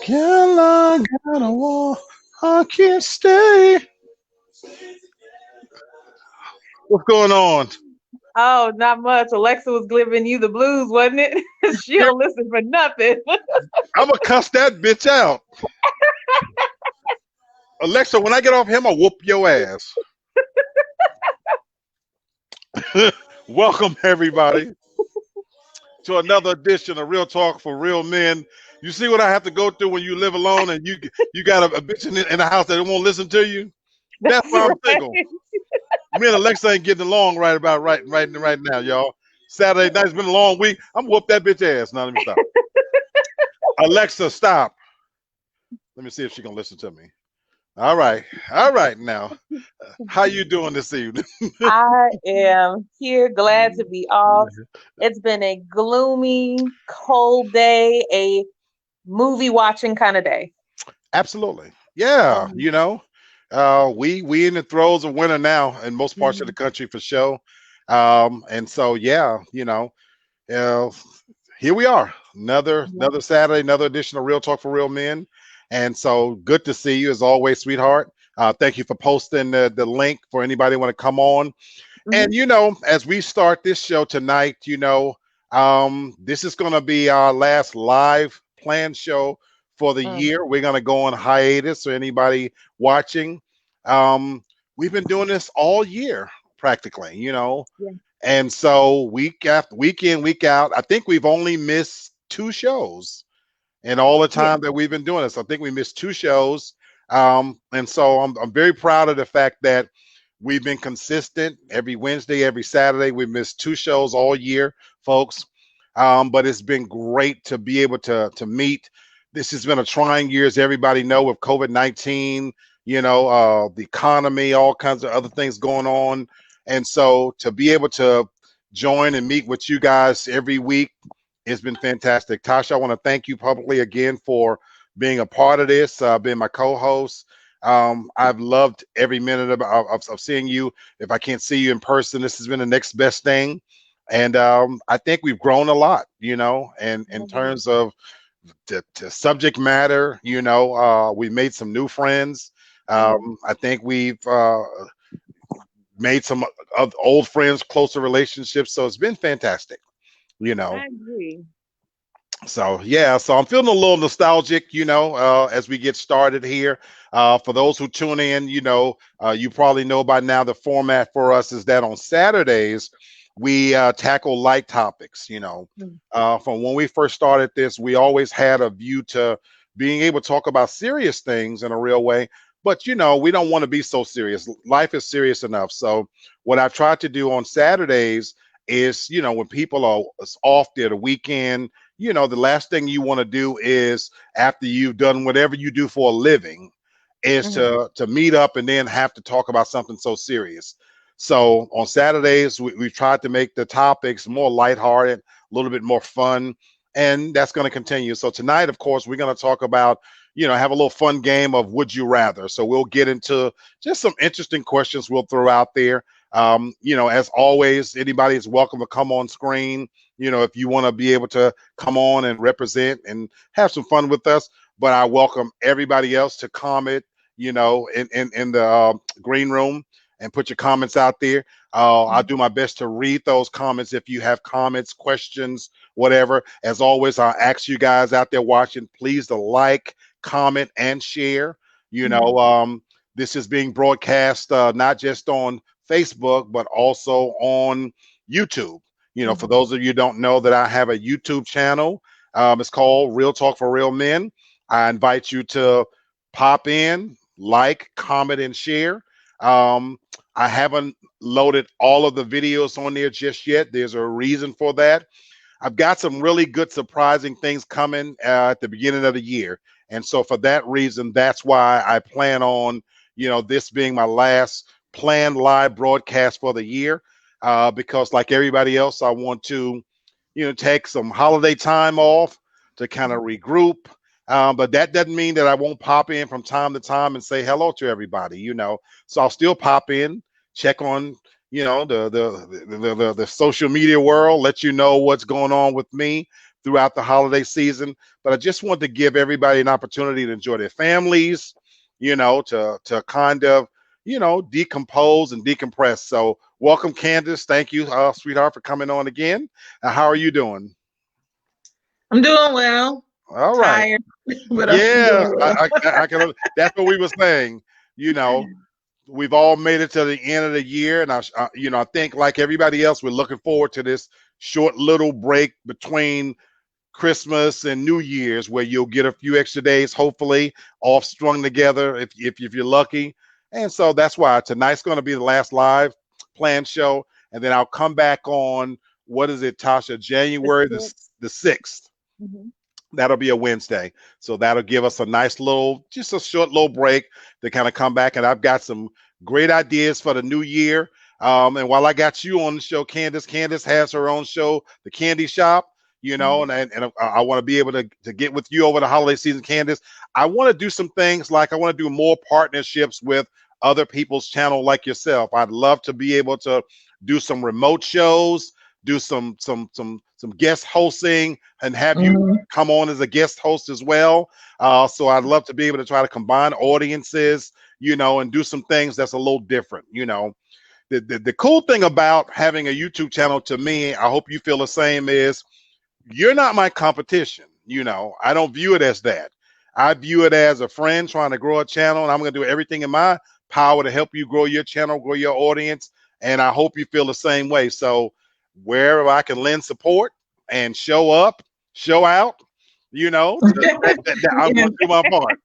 Girl, I gotta walk. I can't stay. What's going on? Oh, not much. Alexa was giving you the blues, wasn't it? She Girl, don't listen for nothing. I'm gonna cuss that bitch out. Alexa, when I get off him, I'll whoop your ass. Welcome, everybody, to another edition of Real Talk for Real Men. You see what I have to go through when you live alone and you got a bitch in the house that won't listen to you? That's That's why I'm right. single. Me and Alexa ain't getting along right now, y'all. Saturday night, it's been a long week. I'm gonna whoop that bitch ass. Now let me stop. Alexa, stop. Let me see if she can listen to me. All right. Now, how you doing this evening? I am here, glad to be off. It's been a gloomy, cold day, a movie watching kind of day. Absolutely, yeah. Um, We in the throes of winter now in most parts of the mhm, country for sure. And so yeah, uh, here we are, yeah. another Saturday, another edition of Real Talk for Real Men. And so good to see you as always, sweetheart. Thank you for posting the link for anybody want to come on. And Mhm, as we start this show tonight, this is going to be our last live planned show for the mm, year. We're going to go on hiatus. So anybody watching, um, we've been doing this all year practically. yeah, And so week after week in, week out, I think we've only missed two shows in all the yeah. time that we've been doing this. I think we missed two shows. And so I'm very proud of the fact that we've been consistent every Wednesday, every Saturday. We missed two shows all year, folks. But it's been great to be able to meet. This has been a trying year, as everybody know, with COVID-19, the economy, all kinds of other things going on. And so to be able to join and meet with you guys every week, it's been fantastic. Tasha, I want to thank you publicly again for being a part of this, being my co-host. I've loved every minute of seeing you. If I can't see you in person, this has been the next best thing. And I think we've grown a lot, and in Mhm, terms of the subject matter, we made some new friends. mhm. I think we've made some of old friends, closer relationships. So it's been fantastic, you know. I agree. So yeah, so I'm feeling a little nostalgic, as we get started here. For those who tune in, you probably know by now the format for us is that on Saturdays we tackle light topics. Mm, From when we first started this, we always had a view to being able to talk about serious things in a real way. But we don't want to be so serious. Life is serious enough. So what I've tried to do on Saturdays is, when people are off there the weekend, the last thing you want to do is after you've done whatever you do for a living is mhm, to meet up and then have to talk about something so serious. So on Saturdays, we've tried to make the topics more lighthearted, a little bit more fun, and that's going to continue. So tonight, of course, we're going to talk about, have a little fun game of would you rather. So we'll get into just some interesting questions we'll throw out there. As always, anybody is welcome to come on screen, if you want to be able to come on and represent and have some fun with us. But I welcome everybody else to comment, in the green room and put your comments out there. I'll mhm, do my best to read those comments if you have comments, questions, whatever. As always, I'll ask you guys out there watching, please to like, comment, and share. You mhm, know, this is being broadcast not just on Facebook, but also on YouTube. For mhm. those of you who don't know that I have a YouTube channel. It's called Real Talk for Real Men. I invite you to pop in, like, comment, and share. Um, I haven't loaded all of the videos on there just yet. There's a reason for that. I've got some really good, surprising things coming at the beginning of the year. And so, for that reason, that's why I plan on, this being my last planned live broadcast for the year. Because, like everybody else, I want to, take some holiday time off to kind of regroup. But that doesn't mean that I won't pop in from time to time and say hello to everybody. So I'll still pop in, check on, the social media world, let you know what's going on with me throughout the holiday season. But I just wanted to give everybody an opportunity to enjoy their families, to kind of, decompose and decompress. So welcome, Candace. Thank you, sweetheart, for coming on again. How are you doing? I'm doing well. All right. Tired, but Yeah, I'm doing well. I can. That's what we were saying. We've all made it to the end of the year, and I think like everybody else, we're looking forward to this short little break between Christmas and New Year's, where you'll get a few extra days, hopefully, all strung together if you're lucky. And so that's why tonight's going to be the last live planned show, and then I'll come back on, what is it, Tasha? January the 6th. Mm-hmm. That'll be a Wednesday. So that'll give us a nice just a short little break to kind of come back. And I've got some great ideas for the new year. And while I got you on the show, Candace has her own show, The Candy Shop, and I want to be able to get with you over the holiday season, Candace. I want to do some things like I want to do more partnerships with other people's channel like yourself. I'd love to be able to do some remote shows, do some guest hosting, and have you come on as a guest host as well. So I'd love to be able to try to combine audiences, and do some things that's a little different. The cool thing about having a YouTube channel, to me, I hope you feel the same, is you're not my competition. I don't view it as that. I view it as a friend trying to grow a channel, and I'm going to do everything in my power to help you grow your channel, grow your audience. And I hope you feel the same way. So wherever I can lend support and show up, show out, I'm going to do my part,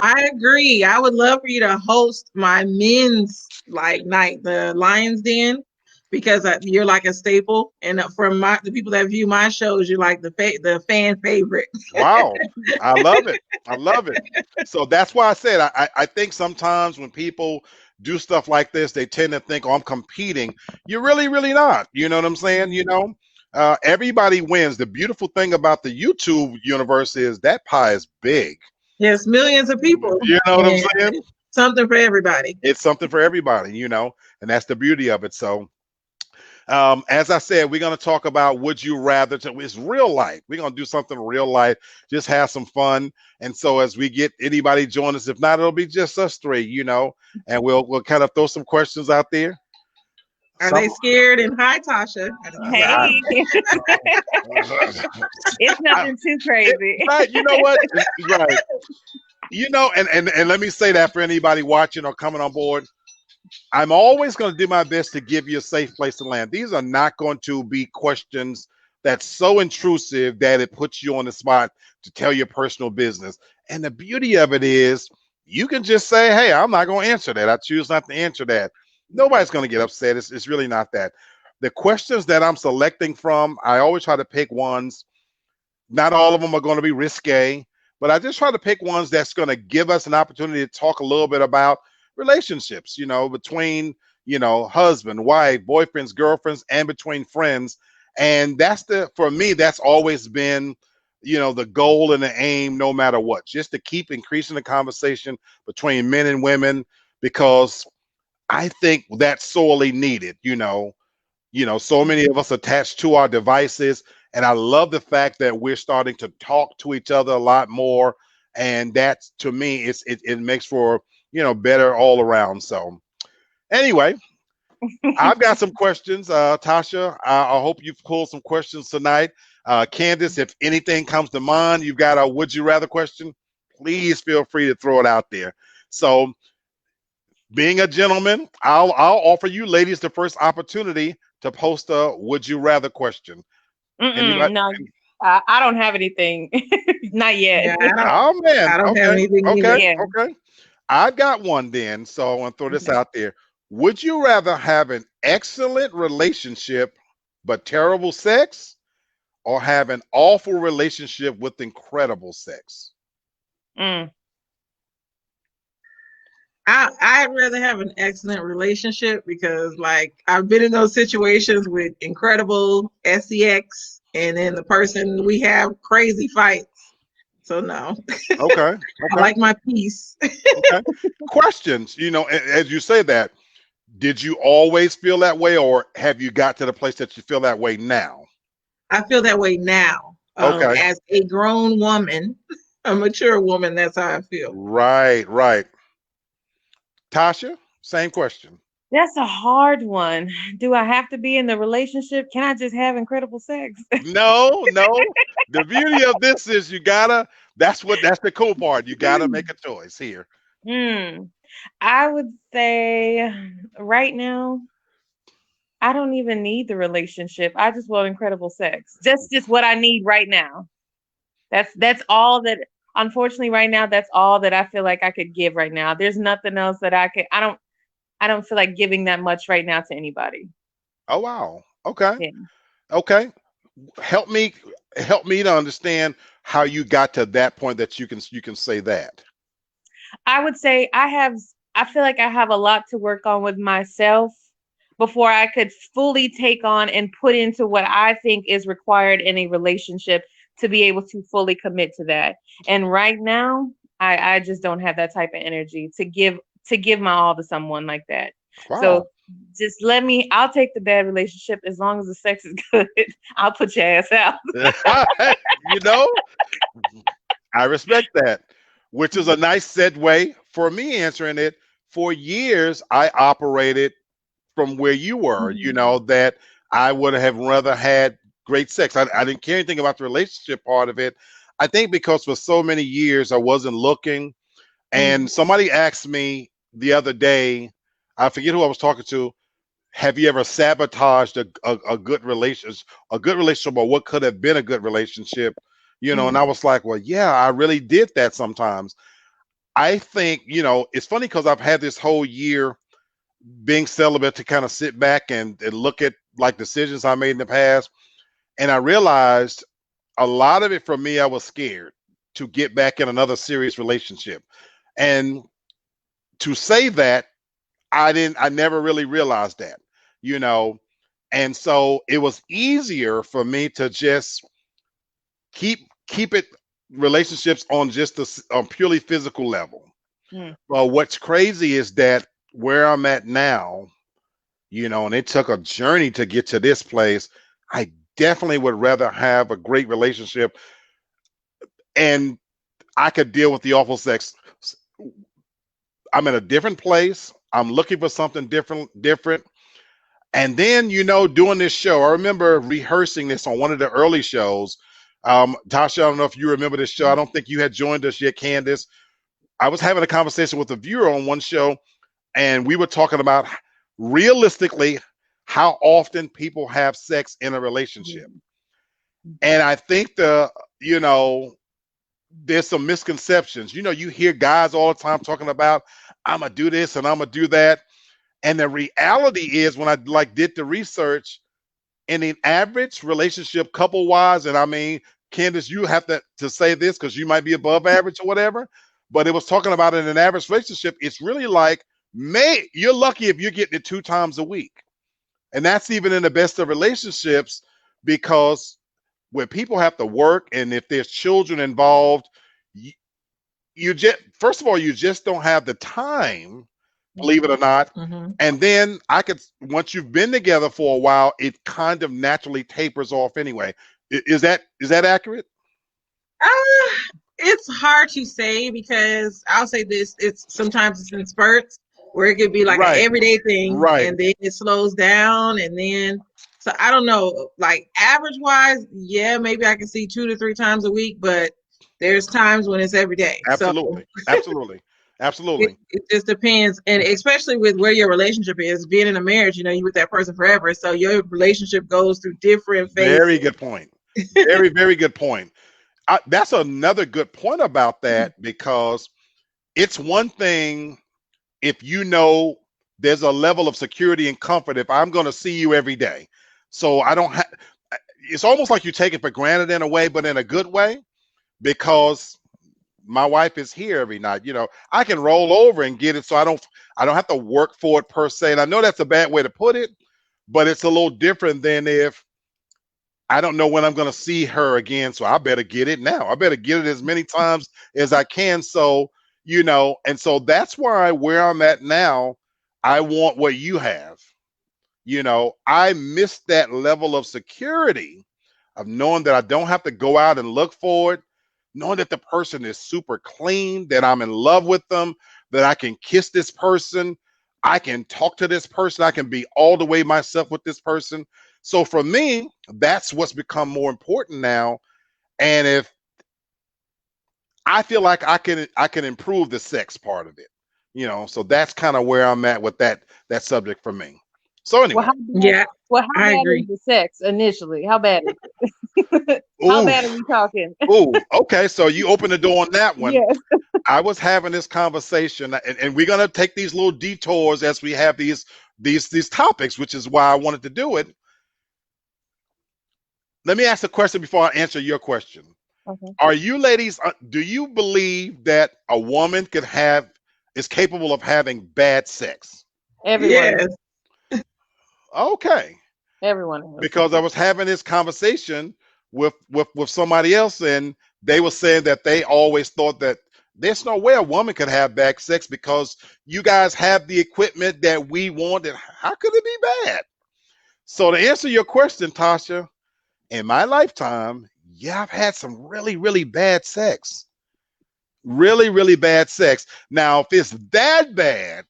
I agree. I would love for you to host my men's night, the Lions Den, because you're like a staple. And from the people that view my shows, you're like the fan favorite. Wow. I love it. I love it. So that's why I said, I think sometimes when people do stuff like this, they tend to think, oh, I'm competing. You're really, really not. You know what I'm saying? Everybody wins. The beautiful thing about the YouTube universe is that pie is big. Yes, millions of people. You know what I'm saying? Something for everybody. It's something for everybody, and that's the beauty of it. So as I said, we're going to talk about would you rather. It's real life. We're going to do something real life, just have some fun. And so as we get anybody join us, if not, it'll be just us three, and we'll kind of throw some questions out there. Are they scared? And hi, Tasha. Hey. It's nothing too crazy. Right. You know what? Right. And let me say that for anybody watching or coming on board, I'm always going to do my best to give you a safe place to land. These are not going to be questions that's so intrusive that it puts you on the spot to tell your personal business. And the beauty of it is you can just say, hey, I'm not going to answer that. I choose not to answer that. Nobody's going to get upset. It's really not that. The questions that I'm selecting from, I always try to pick ones. Not all of them are going to be risque, but I just try to pick ones that's going to give us an opportunity to talk a little bit about relationships, between, husband, wife, boyfriends, girlfriends, and between friends. And for me, that's always been, the goal and the aim, no matter what, just to keep increasing the conversation between men and women, because I think that's sorely needed. So many of us attached to our devices, and I love the fact that we're starting to talk to each other a lot more. And that's, to me, it makes for, better all around. So anyway, I've got some questions. Tasha, I hope you've pulled some questions tonight. Candace, if anything comes to mind, you've got a would you rather question, please feel free to throw it out there. So being a gentleman, I'll offer you ladies the first opportunity to post a would you rather question. No, I don't have anything. Not yet. Yeah, I don't have anything either. Okay. I've got one then, so I want to throw this out there. Would you rather have an excellent relationship but terrible sex, or have an awful relationship with incredible sex? I'd rather have an excellent relationship, because I've been in those situations with incredible sex, and then the person, we have crazy fights. So no. Okay. I like my peace. Okay. Questions, as you say that, did you always feel that way, or have you got to the place that you feel that way now? I feel that way now. Okay. As a grown woman, a mature woman, that's how I feel. Right, right. Tasha, same question. That's a hard one. Do I have to be in the relationship? Can I just have incredible sex? No, no. The beauty of this is that's the cool part. You gotta make a choice here. Hmm. I would say right now, I don't even need the relationship. I just want incredible sex. Just what I need right now. That's all that, unfortunately, right now, that's all that I feel like I could give right now. There's nothing else that I don't feel like giving that much right now to anybody. Oh wow. Okay. Yeah. Okay. Help me help me to understand how you got to that point that you can say that. I would say I feel like I have a lot to work on with myself before I could fully take on and put into what I think is required in a relationship to be able to fully commit to that. And right now, I just don't have that type of energy to give my all to someone like that. Wow. So just I'll take the bad relationship as long as the sex is good. I'll put your ass out. You know, I respect that, which is a nice segue for me answering it. For years, I operated from where you were, that I would have rather had great sex. I didn't care anything about the relationship part of it. I think because for so many years I wasn't looking. And somebody asked me the other day, I forget who I was talking to, have you ever sabotaged a good relationship, or what could have been a good relationship? And I was like, well, yeah, I really did that sometimes. I think, it's funny because I've had this whole year being celibate to kind of sit back and look at like decisions I made in the past. And I realized a lot of it for me, I was scared to get back in another serious relationship. And to say that, I never really realized that, you know. And so it was easier for me to just keep it relationships on just a purely physical level. Well, what's crazy is that where I'm at now, and it took a journey to get to this place. I definitely would rather have a great relationship and I could deal with the awful sex. I'm in a different place. I'm looking for something different. And then, doing this show, I remember rehearsing this on one of the early shows. Tasha, I don't know if you remember this show. I don't think you had joined us yet, Candace. I was having a conversation with a viewer on one show, and we were talking about realistically how often people have sex in a relationship. And I think there's some misconceptions. You hear guys all the time talking about, I'm gonna do this and I'm gonna do that. And the reality is, when I did the research, in an average relationship, couple wise, and I mean, Candace, you have to say this because you might be above average or whatever, but it was talking about in an average relationship, it's really like, you're lucky if you're getting it 2 times a week. And that's even in the best of relationships, because when people have to work and if there's children involved, you just, first of all, you just don't have the time, believe it or not. And then once you've been together for a while, it kind of naturally tapers off anyway. Is that accurate? It's hard to say, because I'll say this: sometimes it's in spurts where it could be like an everyday thing, and then it slows down, and then so I don't know. Like average wise, yeah, maybe I can see 2 to 3 times a week, but there's times when it's every day. Absolutely, so, absolutely. It just depends, and especially with where your relationship is. Being in a marriage, you with that person forever, so your relationship goes through different phases. Very good point. Very, very good point. That's another good point about that, because it's one thing if there's a level of security and comfort if I'm going to see you every day. So I don't have, it's almost like you take it for granted in a way, but in a good way, because my wife is here every night. I can roll over and get it, so I don't have to work for it per se. And I know that's a bad way to put it, but it's a little different than if I don't know when I'm going to see her again, so I better get it now. I better get it as many times as I can. So, and so that's why where I'm at now, I want what you have. I miss that level of security. of knowing that I don't have to go out and look for it, knowing that the person is super clean, that I'm in love with them, that I can kiss this person, I can talk to this person, I can be all the way myself with this person. So for me, that's what's become more important now. And if I feel like I can improve the sex part of it, so that's kind of where I'm at with that subject for me. So Well, anyway, Yeah, how I bad agree. is the sex initially? How bad is it? How ooh, bad are we talking? ooh, okay. So you open the door on that one. Yes. I was having this conversation, and we're gonna take these little detours as we have these topics, which is why I wanted to do it. Let me ask a question before I answer your question. Okay. Are you ladies, do you believe that a woman is capable of having bad sex? Everyone, Yes. Okay. everyone is. Because I was having this conversation with somebody else, and they were saying that they always thought that there's no way a woman could have bad sex because you guys have the equipment that we want, and how could it be bad? So to answer your question, Tasha, in my lifetime, yeah, I've had some really, really bad sex. Really, really bad sex. Now, if it's that bad,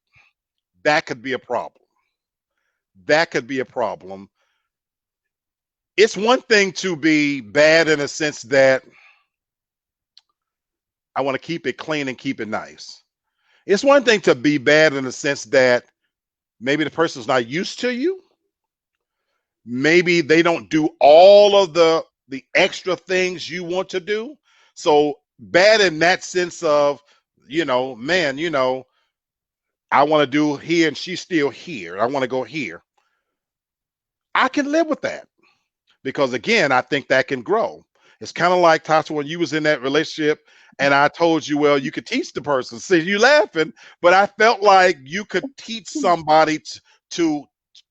that could be a problem. That could be a problem. It's one thing to be bad in a sense that I want to keep it clean and keep it nice. It's one thing to be bad in the sense that maybe the person's not used to you. Maybe they don't do all of the extra things you want to do. So bad in that sense of, man, I want to do here and she's still here. I want to go here. I can live with that because again, I think that can grow. It's kind of like Tasha when you was in that relationship and I told you, well, you could teach the person. See, you laughing, but I felt like you could teach somebody to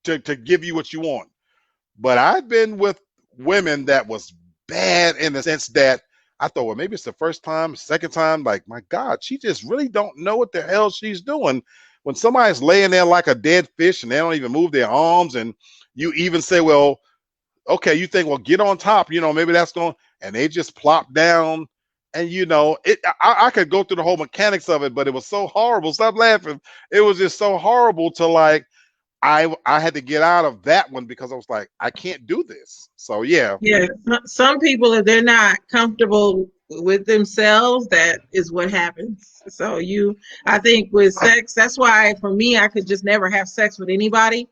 to give you what you want. But I've been with women that was bad in the sense that I thought, well, maybe it's the first time, second time, like, my God, she just really don't know what the hell she's doing. When somebody's laying there like a dead fish and they don't even move their arms, and you even say, well, okay, you think, well, get on top, maybe that's going, and they just plop down. And I could go through the whole mechanics of it, but it was so horrible. Stop laughing. It was just so horrible to like, I had to get out of that one because I was like, I can't do this. So yeah. Yeah. Some people, if they're not comfortable with themselves, that is what happens. So I think with sex, that's why for me, I could just never have sex with anybody.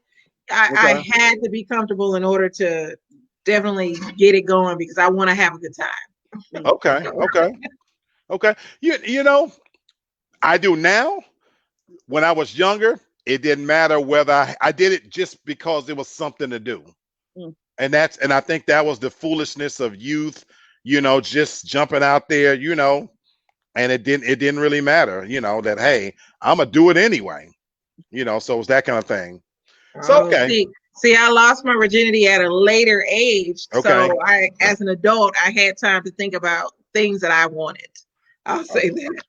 I Okay. had to be comfortable in order to definitely get it going because I want to have a good time. Okay. So, Okay. Okay. I do now. When I was younger, it didn't matter whether I did it just because it was something to do. Mm. And I think that was the foolishness of youth, just jumping out there, and it didn't really matter, that hey, I'm gonna do it anyway. So it was that kind of thing. So oh, okay. see, I lost my virginity at a later age. Okay. So as an adult, I had time to think about things that I wanted. I'll say that.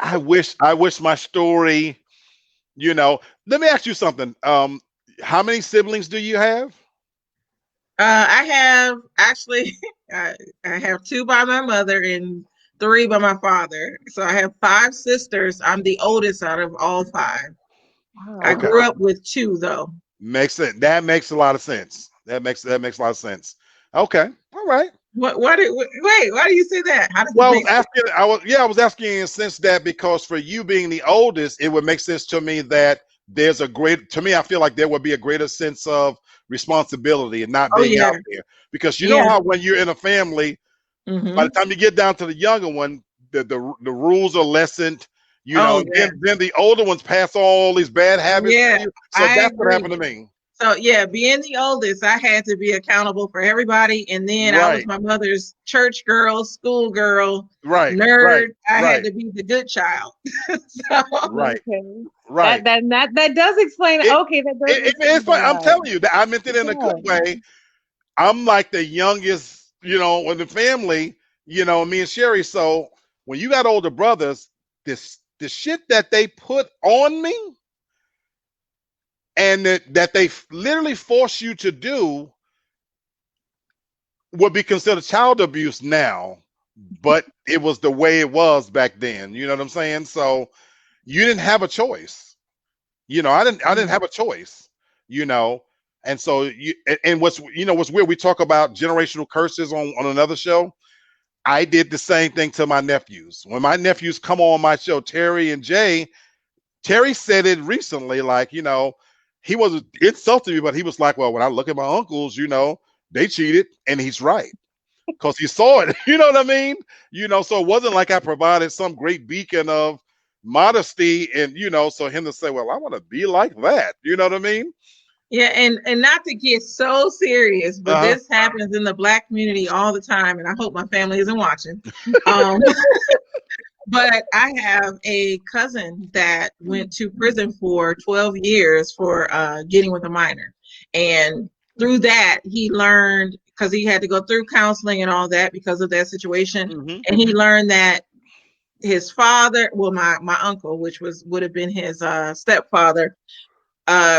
I wish my story, let me ask you something. How many siblings do you have? I have actually, I have two by my mother and three by my father. So I have five sisters. I'm the oldest out of all five. I Okay. Wow. grew up with two though. That makes a lot of sense. That makes a lot of sense. Okay. All right. Wait, why do you say that? How does it Well, make sense? I was asking in a sense that because for you being the oldest, it would make sense to me that to me, I feel like there would be a greater sense of responsibility and not Oh being yeah, out there. Because you know yeah. how when you're in a family, by the Mm-hmm. time you get down to the younger one, the rules are lessened. Oh yeah, Then the older ones pass all these bad habits yeah. to you. So I that's what agree. happened to me. So yeah, being the oldest, I had to be accountable for everybody, and then I was Right, my mother's church girl, school girl, right, right, nerd. I had right, to be the good child. So right, Okay. right. That does explain. It, Okay, that does it's explain a fine. I'm lot. telling you that I meant it It in a good does. way. I'm like the youngest, in the family, me and Sherry. So when you got older brothers, the shit that they put on me and that they literally force you to do, would be considered child abuse now, but it was the way it was back then. You know what I'm saying? So you didn't have a choice. I didn't have a choice, you know. And so and what's weird, we talk about generational curses on another show. I did the same thing to my nephews. When my nephews come on my show, Terry and Jay, Terry said it recently, like, he was insulting me, but he was like, well, when I look at my uncles, they cheated, and he's right. Because he saw it, you know what I mean? So it wasn't like I provided some great beacon of modesty, and so him to say, well, I want to be like that, you know what I mean? Yeah, and not to get so serious, but Uh-huh. this happens in the Black community all the time, and I hope my family isn't watching. But I have a cousin that went to prison for 12 years for getting with a minor. And through that, he learned, because he had to go through counseling and all that because of that situation. Mm-hmm. And he learned that his father, well, my uncle, which would have been his stepfather,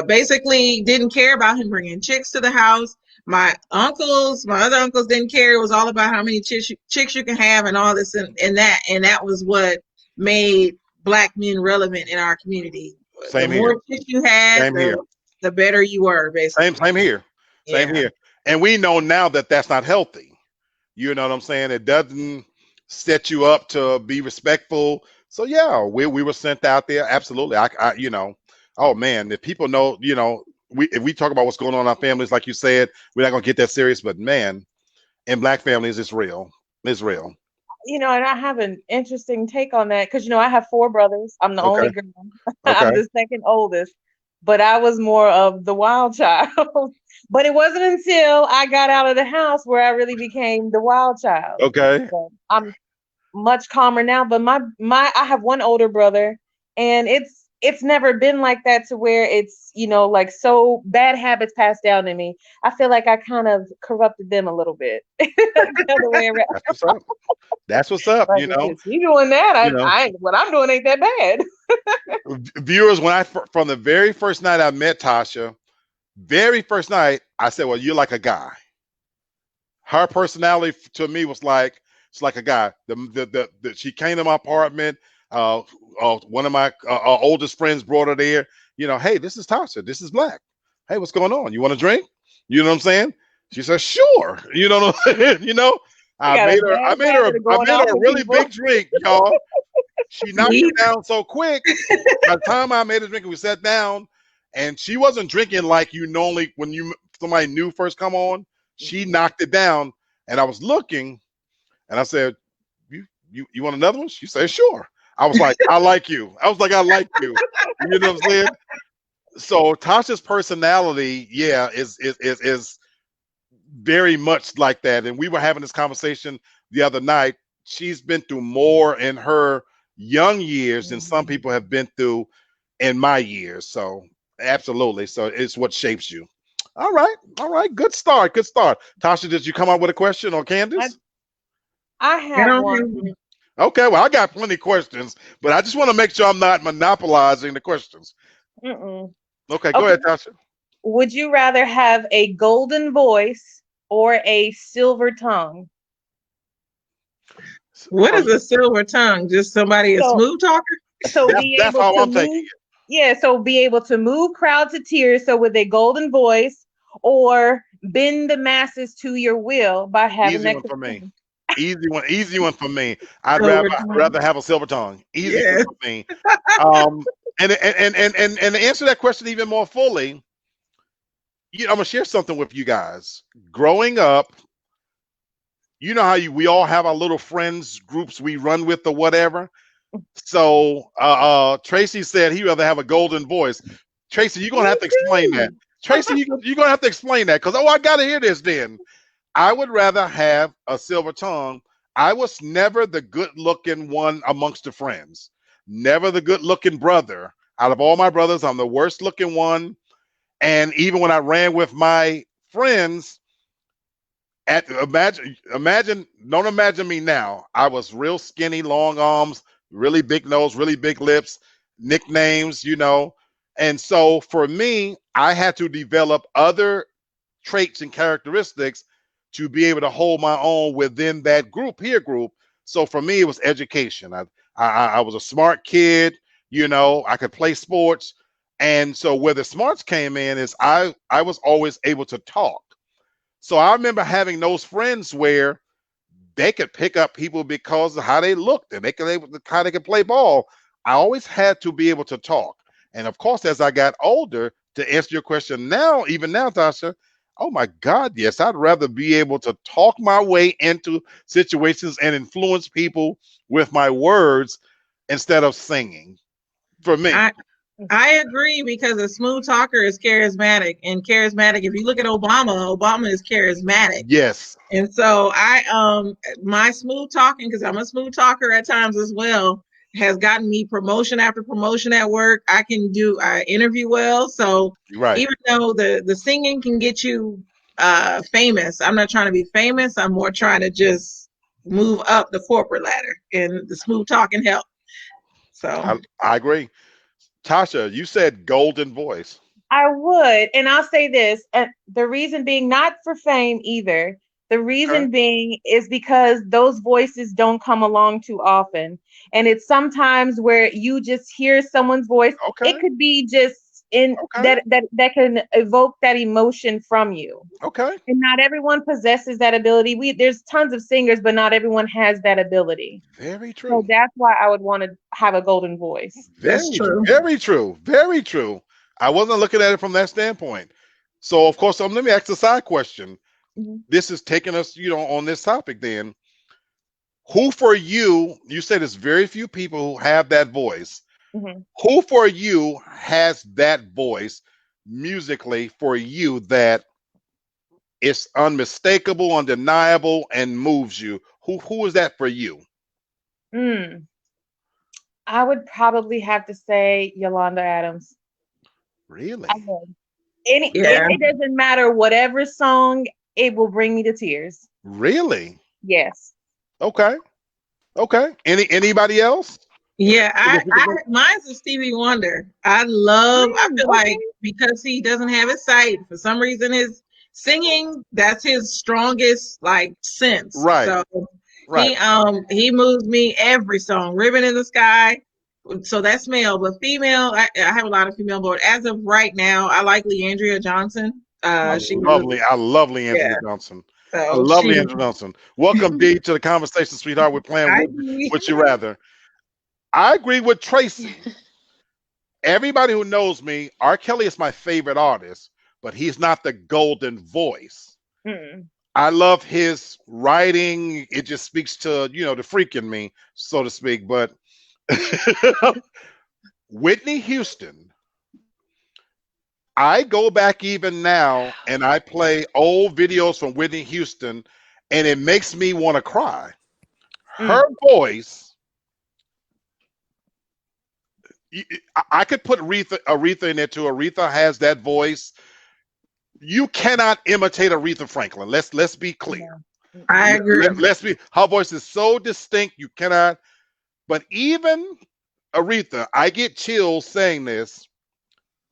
basically didn't care about him bringing chicks to the house. My other uncles didn't care. It was all about how many chicks you can have and all this and that. And that was what made Black men relevant in our community. Same the here. more chicks you had, Same here. the better you were, basically. Same here. Same here. And we know now that that's not healthy. You know what I'm saying? It doesn't set you up to be respectful. So yeah, we were sent out there. Absolutely. Oh man, if people know, if we talk about what's going on in our families, like you said, we're not gonna get that serious. But man, in Black families, it's real. It's real. And I have an interesting take on that because I have 4 brothers. I'm the only girl. I'm the second oldest, but I was more of the wild child. But it wasn't until I got out of the house where I really became the wild child. Okay. So I'm much calmer now. But I have one older brother, and it's never been like that to where it's, like so bad habits passed down to me. I feel like I kind of corrupted them a little bit. The other way around. That's what's up. That's what's up. Like, if you doing that, what I'm doing ain't that bad. Viewers, from the very first night I met Tasha, very first night, I said, well, you're like a guy. Her personality to me was like, it's like a guy. She came to my apartment. One of my oldest friends brought her there. Hey, this is Tasha. This is Black. Hey, what's going on? You want a drink? You know what I'm saying? She said, sure. You know what I'm saying? I made her a really big drink, y'all. She knocked it down so quick. By the time I made a drink, we sat down, and she wasn't drinking like you normally when somebody new first come on. She knocked it down, and I was looking, and I said, "You want another one?" She said, "Sure." I was like, "I like you." I was like, "I like you." You know what I'm saying? So Tasha's personality, yeah, is very much like that. And we were having this conversation the other night. She's been through more in her young years than some people have been through in my years. So absolutely. So it's what shapes you. All right. Good start. Tasha, did you come up with a question, or Candace? I have one. Okay, well, I got plenty of questions, but I just want to make sure I'm not monopolizing the questions. Okay, go ahead, Tasha. Would you rather have a golden voice or a silver tongue? What is a silver tongue? Just somebody a smooth talker? So that's how I'm taking it. Yeah, so be able to move crowds to tears, so with a golden voice, or bend the masses to your will by having that. Easy one for me. Easy one for me. I'd rather have a silver tongue. Easy one for me. And to answer that question even more fully, I'm gonna share something with you guys. Growing up, you know how we all have our little friends groups we run with or whatever. So Tracy said he'd rather have a golden voice. Tracy, you're gonna have to explain that. Tracy, you're gonna have to explain that, because I gotta hear this then. I would rather have a silver tongue. I was never the good-looking one amongst the friends. Never the good-looking brother. Out of all my brothers, I'm the worst-looking one. And even when I ran with my friends, don't imagine me now. I was real skinny, long arms, really big nose, really big lips, nicknames, And so for me, I had to develop other traits and characteristics to be able to hold my own within that peer group. So for me, it was education. I was a smart kid, I could play sports. And so where the smarts came in is I was always able to talk. So I remember having those friends where they could pick up people because of how they looked and how they could play ball. I always had to be able to talk. And of course, as I got older, to answer your question now, even now, Tasha, oh my God, yes, I'd rather be able to talk my way into situations and influence people with my words instead of singing. For me. I agree, because a smooth talker is charismatic, and charismatic. If you look at Obama is charismatic. Yes. And so my smooth talking, because I'm a smooth talker at times as well, has gotten me promotion after promotion at work. I interview well. So even though the singing can get you famous, I'm not trying to be famous. I'm more trying to just move up the corporate ladder, and the smooth talking help. So I agree. Tasha, you said golden voice. I would. And I'll say this, the reason being not for fame either. The reason being is because those voices don't come along too often. And it's sometimes where you just hear someone's voice. Okay. It could be just that can evoke that emotion from you. Okay. And not everyone possesses that ability. There's tons of singers, but not everyone has that ability. Very true. So that's why I would want to have a golden voice. That's true. Very true. Very true. I wasn't looking at it from that standpoint. So of course, let me ask the side question. Mm-hmm. This is taking us, on this topic then. Who for you said there's very few people who have that voice. Mm-hmm. Who for you has that voice musically for you that is unmistakable, undeniable, and moves you? Who is that for you? I would probably have to say Yolanda Adams. Really? I would. It doesn't matter, whatever song, it will bring me to tears. Really? Yes. Okay. Anybody else? Yeah, mine's is Stevie Wonder. I feel like because he doesn't have his sight, for some reason his singing, that's his strongest sense. Right. So he moves me every song. Ribbon in the Sky. So that's male, but female, I have a lot of female, but as of right now, I like Leandria Johnson. She's lovely. I love Leandria Johnson. I love Leandria Johnson. Welcome, Dee, to the conversation, sweetheart. We're playing Would You Rather. I agree with Tracy. Everybody who knows me, R. Kelly is my favorite artist, but he's not the golden voice. I love his writing. It just speaks to, the freak in me, so to speak. But Whitney Houston, I go back even now and I play old videos from Whitney Houston, and it makes me want to cry. Her voice, I could put Aretha in there too. Aretha has that voice. You cannot imitate Aretha Franklin. Let's be clear. I agree. Her voice is so distinct, you cannot. But even Aretha, I get chills saying this.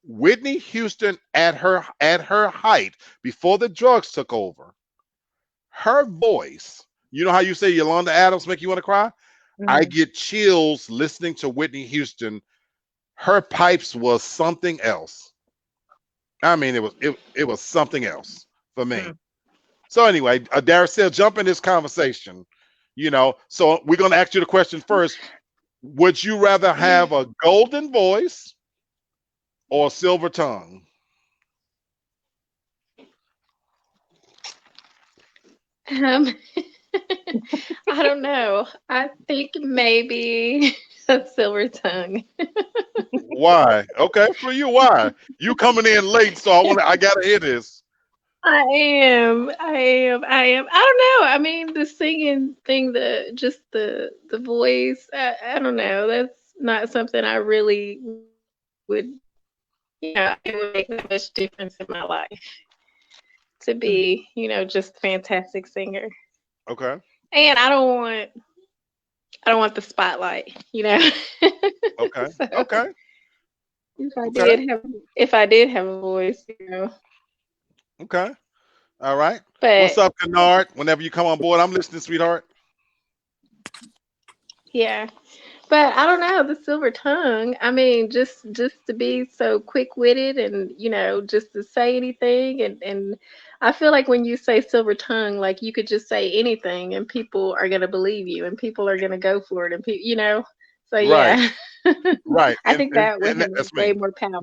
Whitney Houston at her height, before the drugs took over, her voice, you know how you say Yolanda Adams make you want to cry? I get chills listening to Whitney Houston. Her pipes was something else. I mean, it was something else for me. So anyway, Daracel, jump in this conversation. So we're going to ask you the question first. Would you rather have a golden voice or a silver tongue? I don't know. I think maybe a silver tongue. Why? Okay, for you, why? You coming in late, so I gotta hear this. I am. I don't know. I mean, the singing thing, the voice. I don't know. That's not something I really would. It would make that much difference in my life to be, just a fantastic singer. Okay. And I don't want the spotlight, Okay. So, okay. If I did have a voice, Okay. All right. What's But up, Kennard? Whenever you come on board, I'm listening, sweetheart. yeah. But I don't know, the silver tongue. I mean, just to be so quick-witted and, just to say anything and I feel like when you say silver tongue, like you could just say anything and people are gonna believe you and people are gonna go for it and So Right. yeah. Right. I think that with And him is that's way me. more power.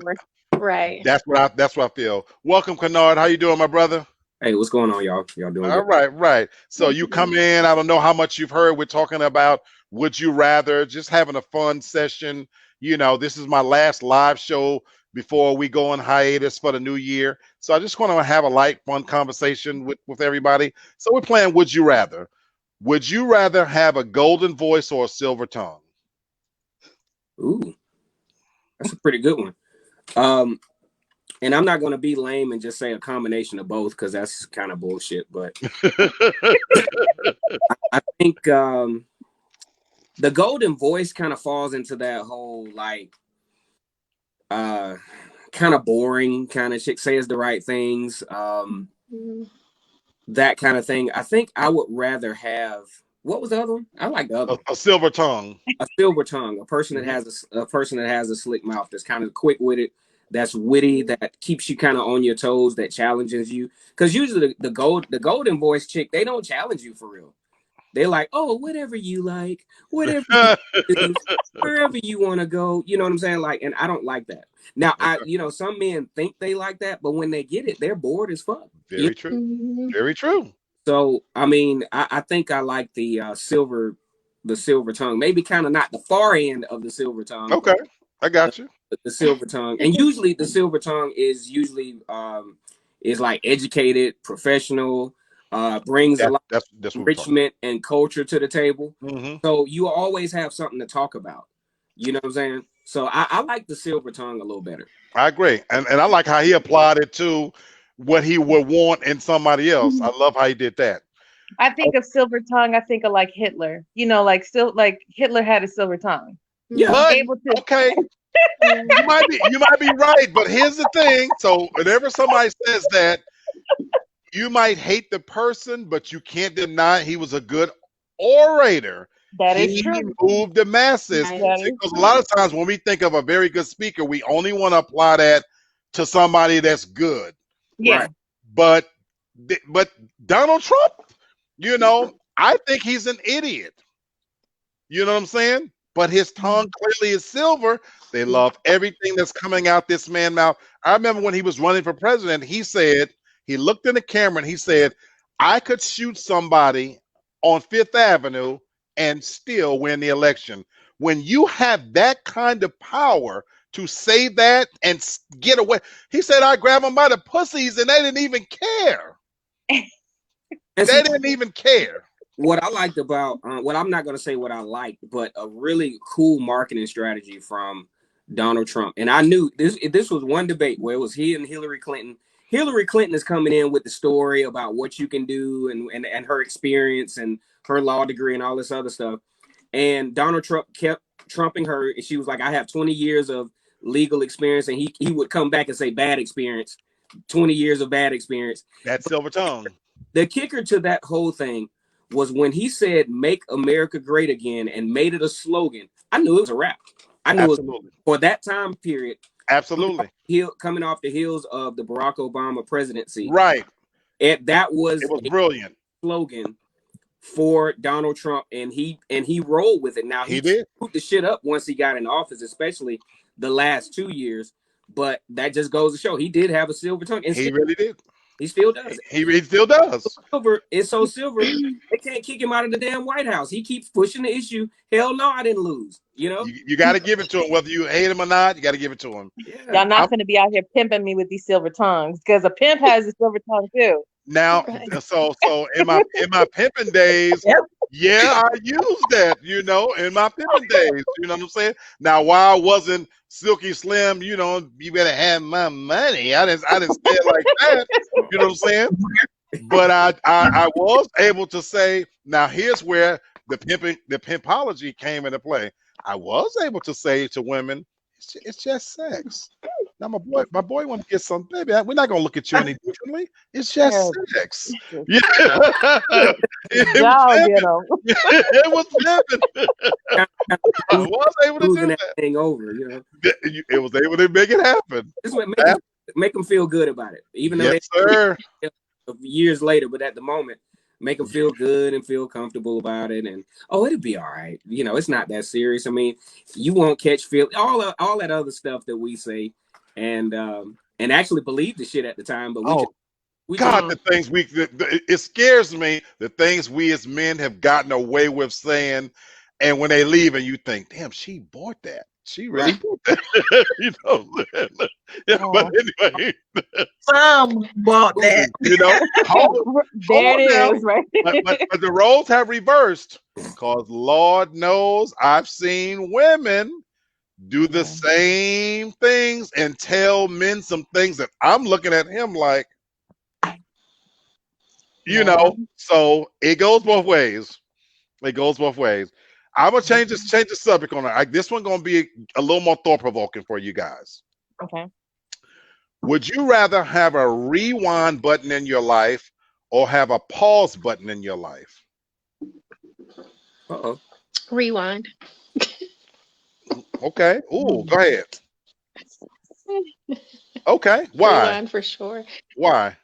Right. That's what I feel. Welcome, Kennard. How you doing, my brother? Hey, what's going on, y'all? Y'all doing All good? right, right. So you come in. I don't know how much you've heard. We're talking about would you rather, just having a fun session. This is my last live show before we go on hiatus for the new year. So I just want to have a light, fun conversation with everybody. So we're playing Would You Rather. Would you rather have a golden voice or a silver tongue? Ooh, that's a pretty good one. And I'm not going to be lame and just say a combination of both because that's kind of bullshit. But I think the golden voice kind of falls into that whole like kind of boring kind of chick says the right things, that kind of thing. I think I would rather have, what was the other one? I like the other one. A silver tongue. A silver tongue, a person that has a person that has a slick mouth, that's kind of quick-witted, that's witty, that keeps you kind of on your toes, that challenges you. Because usually the golden voice chick, they don't challenge you for real. They're like, oh, whatever you like, whatever you do, wherever you want to go. You know what I'm saying? Like, and I don't like that. Now, some men think they like that, but when they get it, they're bored as fuck. Very true. Very true. So, I mean, I think I like the silver tongue. Maybe kind of not the far end of the silver tongue. Okay, I got you. The silver tongue, and usually the silver tongue is is like educated, professional, brings a lot of enrichment and culture to the table. Mm-hmm. So you always have something to talk about. You know what I'm saying? So I like the silver tongue a little better. I agree, and I like how he applied it to what he would want in somebody else. I love how he did that. I think of silver tongue. I think of like Hitler. Like Hitler had a silver tongue. Yeah. But, Able to. Okay. you might be right, but here's the thing. So whenever somebody says that, you might hate the person, but you can't deny he was a good orator. That is true. He moved the masses. Because a lot of times when we think of a very good speaker, we only want to apply that to somebody that's good. Yeah. Right. But Donald Trump, I think he's an idiot. You know what I'm saying? But his tongue clearly is silver. They love everything that's coming out this man's mouth. I remember when he was running for president, he said, he looked in the camera and he said, I could shoot somebody on Fifth Avenue and still win the election. When you have that kind of power to say that and get away, he said, I grabbed them by the pussies and they didn't even care. They didn't even care. What I liked about, I'm not going to say what I liked, but a really cool marketing strategy from Donald Trump. And I knew this was one debate where it was he and Hillary Clinton. Hillary Clinton is coming in with the story about what you can do and her experience and her law degree and all this other stuff. And Donald Trump kept trumping her. And she was like, I have 20 years of legal experience. And he would come back and say bad experience, 20 years of bad experience. That silver tongue. The kicker to that whole thing was when he said "Make America Great Again" and made it a slogan. I knew it was a wrap. I knew it was, for that time period. Absolutely. Coming off the heels of the Barack Obama presidency. Right. It was brilliant slogan for Donald Trump, and he rolled with it. Now he did put the shit up once he got in office, especially the last 2 years. But that just goes to show he did have a silver tongue. And he really did. He still does. He still does. It's so silver. They can't kick him out of the damn White House. He keeps pushing the issue. Hell no, I didn't lose. You got to give it to him, whether you hate him or not. You got to give it to him. Yeah. Y'all not going to be out here pimping me with these silver tongues because a pimp has a silver tongue too. Now, so in my pimping days, yeah, I used that. In my pimping days. You know what I'm saying? Now, while I wasn't Silky Slim, you better have my money. I didn't say it like that. You know what I'm saying? But I was able to say, now here's where the pimpology came into play. I was able to say to women, it's just sex. Now my boy want to get some, baby. We're not gonna look at you any differently. It's just Yeah. sex. Just Yeah, it was y'all heaven. get them. It was heaven. I was able to do Losing that that. thing over, you know. It was able to make it happen. This is what make them feel good about it, even though Yes, sir. years later. But at the moment, make them feel good and feel comfortable about it. And it'll be all right. You know, it's not that serious. I mean, you won't catch feel all that other stuff that we say, and actually believe the shit at the time. But Oh we God, the things it scares me. The things we as men have gotten away with saying, and when they leave, and you think, damn, she bought that. She really Right. bought that. You know. Yeah, but Oh. anyway, Some bought that. you know, hold There it now. is, right? But the roles have reversed, because Lord knows I've seen women do the Yeah. same things and tell men some things that I'm looking at him like, you Yeah. know. So it goes both ways. It goes both ways. I'm gonna change the subject on it. This one gonna be a little more thought provoking for you guys. Okay. Would you rather have a rewind button in your life or have a pause button in your life? Rewind. Okay. Ooh, go ahead. Okay. Why? Rewind for sure. Why?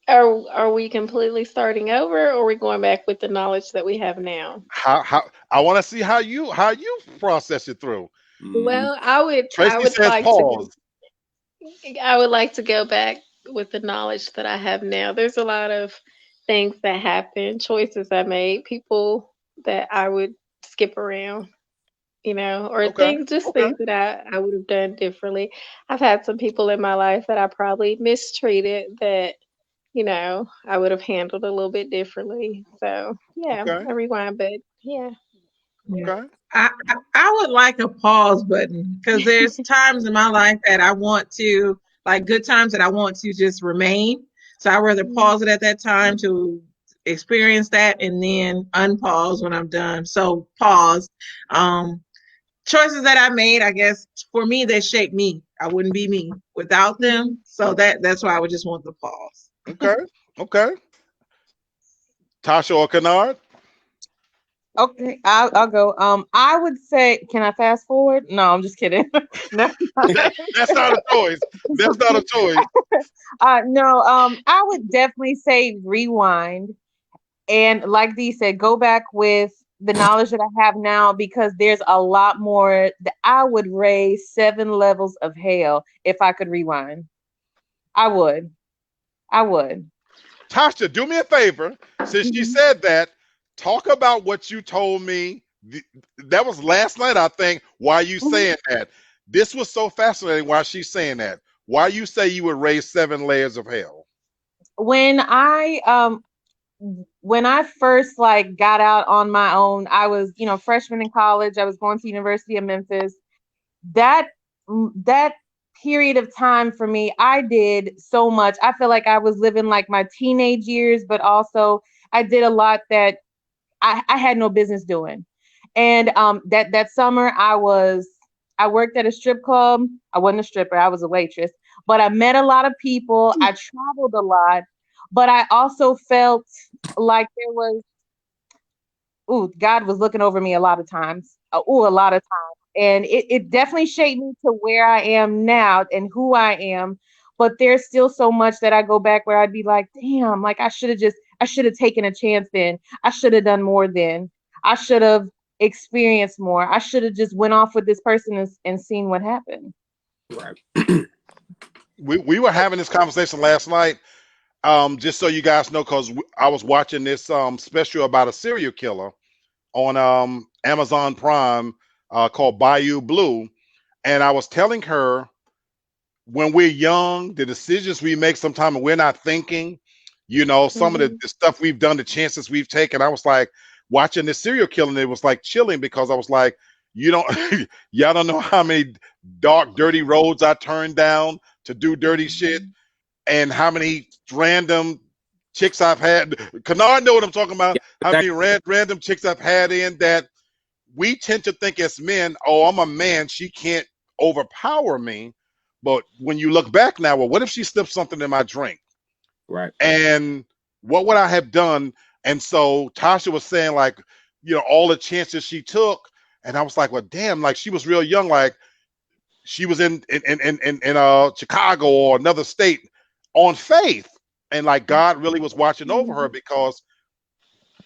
Are we completely starting over, or are we going back with the knowledge that we have now? How I want to see how you process it through. Well, I Tracy would says like pause. I would like to go back with the knowledge that I have now. There's a lot of things that happen, choices I made, people that I would skip around, or Okay. things that I would have done differently. I've had some people in my life that I probably mistreated that, I would have handled a little bit differently. So yeah, Okay. I rewind, but yeah. Okay. I would like a pause button, because there's times in my life that I want to, like good times that I want to just remain. So I'd rather pause it at that time to experience that and then unpause when I'm done. So pause. Choices that I made, I guess for me, they shape me. I wouldn't be me without them. So that's why I would just want the pause. Okay. Okay. Tasha or Kennard? Okay, I'll go. I would say, can I fast forward? No, I'm just kidding. No. That's not a choice. That's not a choice. No. I would definitely say rewind, and like Dee said, go back with the knowledge that I have now, because there's a lot more that I would raise 7 levels of hell if I could rewind. I would. Tasha, do me a favor. Since you said that, talk about what you told me. That was last night, I think. Why are you saying that? This was so fascinating. Why she's saying that? Why you say you would raise 7 layers of hell? When I first got out on my own, I was, freshman in college. I was going to University of Memphis. That period of time for me, I did so much. I feel like I was living like my teenage years, but also I did a lot that I had no business doing. And that summer I worked at a strip club. I wasn't a stripper, I was a waitress, but I met a lot of people. I traveled a lot, but I also felt like there was, God was looking over me a lot of times. A lot of times. And it definitely shaped me to where I am now and who I am. But there's still so much that I go back where I'd be like, damn, like I should have taken a chance then. I should have done more then. I should have experienced more. I should have just went off with this person and seen what happened. Right. We were having this conversation last night. Just so you guys know, because I was watching this special about a serial killer on Amazon Prime called Bayou Blue. And I was telling her, when we're young, the decisions we make sometimes we're not thinking, some of the stuff we've done, the chances we've taken. I was like, watching this serial killing, it was like chilling, because I was like, y'all don't know how many dark, dirty roads I turned down to do dirty shit, and how many random chicks I've had. Kennard know what I'm talking about. Yeah, how many random chicks I've had in that we tend to think as men, oh, I'm a man, she can't overpower me. But when you look back now, well, what if she slipped something in my drink? Right. And what would I have done? And so Tasha was saying, like, all the chances she took. And I was like, well, damn, like she was real young. Like she was in Chicago or another state on faith. And like God really was watching over her, because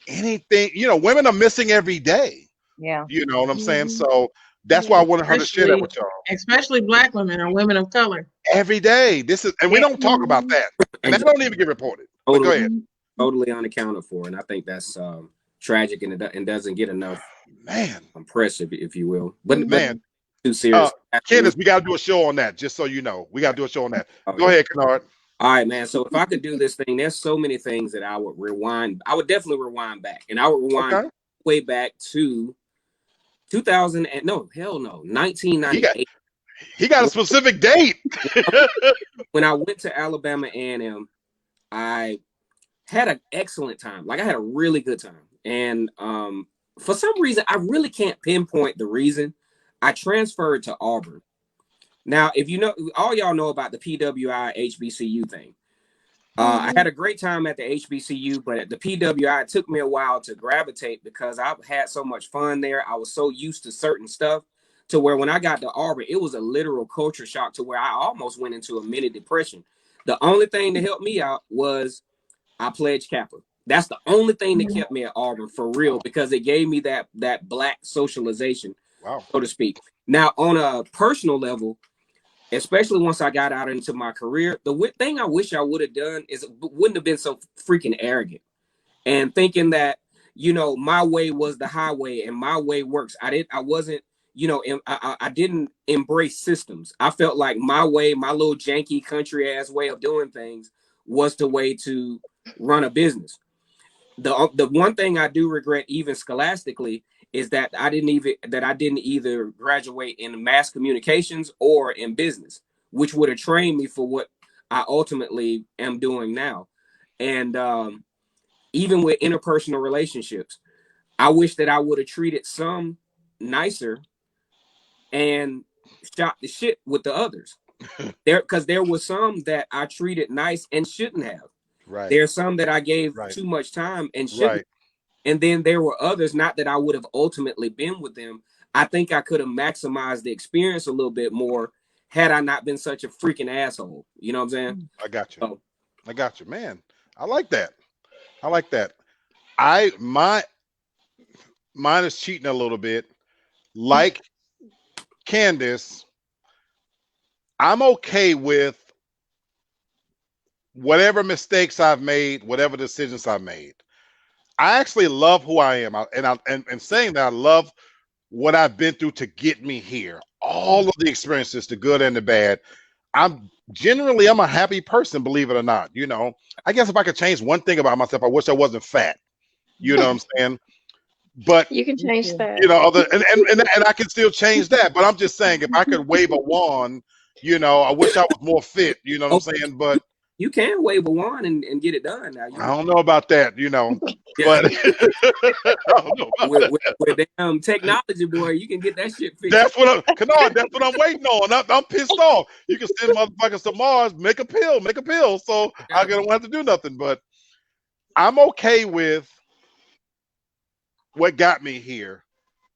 anything, women are missing every day. Yeah. You know what I'm saying? So that's why I wanted her to share that with y'all. Especially Black women or women of color. Every day. And we don't talk about that. And that don't even get reported. But go ahead. Totally unaccounted for. And I think that's tragic, and it doesn't get enough press, if you will. But man, too serious. Candace, we got to do a show on that, just so you know. We got to do a show on that. Go ahead, Kennard. All right, man. So if I could do this thing, there's so many things that I would rewind. I would definitely rewind back. And I would rewind way back to 1998. He got a specific date. When I went to Alabama A&M, I had an excellent time. Like I had a really good time. And for some reason, I really can't pinpoint the reason, I transferred to Auburn. Now, if you know, all y'all know about the PWI HBCU thing. I had a great time at the HBCU, but at the PWI, it took me a while to gravitate because I've had so much fun there. I was so used to certain stuff to where when I got to Auburn, it was a literal culture shock to where I almost went into a mini depression. The only thing that helped me out was I pledged Kappa. That's the only thing that kept me at Auburn for real, because it gave me that Black socialization, so to speak. Now, on a personal level, especially once I got out into my career, the thing I wish I would have done is wouldn't have been so freaking arrogant and thinking that, my way was the highway and my way works. I didn't embrace systems. I felt like my way, my little janky country ass way of doing things was the way to run a business. The one thing I do regret, even scholastically, is that I didn't either graduate in mass communications or in business, which would have trained me for what I ultimately am doing now. And even with interpersonal relationships, I wish that I would have treated some nicer and shot the shit with the others. Because there was some that I treated nice and shouldn't have. Right. There's some that I gave too much time and shouldn't. Right. And then there were others, not that I would have ultimately been with them. I think I could have maximized the experience a little bit more had I not been such a freaking asshole. You know what I'm saying? I got you. So, I got you, man. I like that. Mine is cheating a little bit. Like Candace, I'm okay with whatever mistakes I've made, whatever decisions I've made. I actually love who I am, and saying that I love what I've been through to get me here. All of the experiences, the good and the bad. I'm a happy person, believe it or not. I guess if I could change one thing about myself, I wish I wasn't fat. You know what I'm saying? But you can change that. And I can still change that. But I'm just saying, if I could wave a wand, I wish I was more fit. You know what I'm saying? But you can wave a wand and get it done. Now, I don't know about that, but with damn technology, boy, you can get that shit fixed. That's what I'm waiting on. I'm pissed off. You can send motherfuckers to Mars, make a pill. So I don't have to do nothing. But I'm okay with what got me here.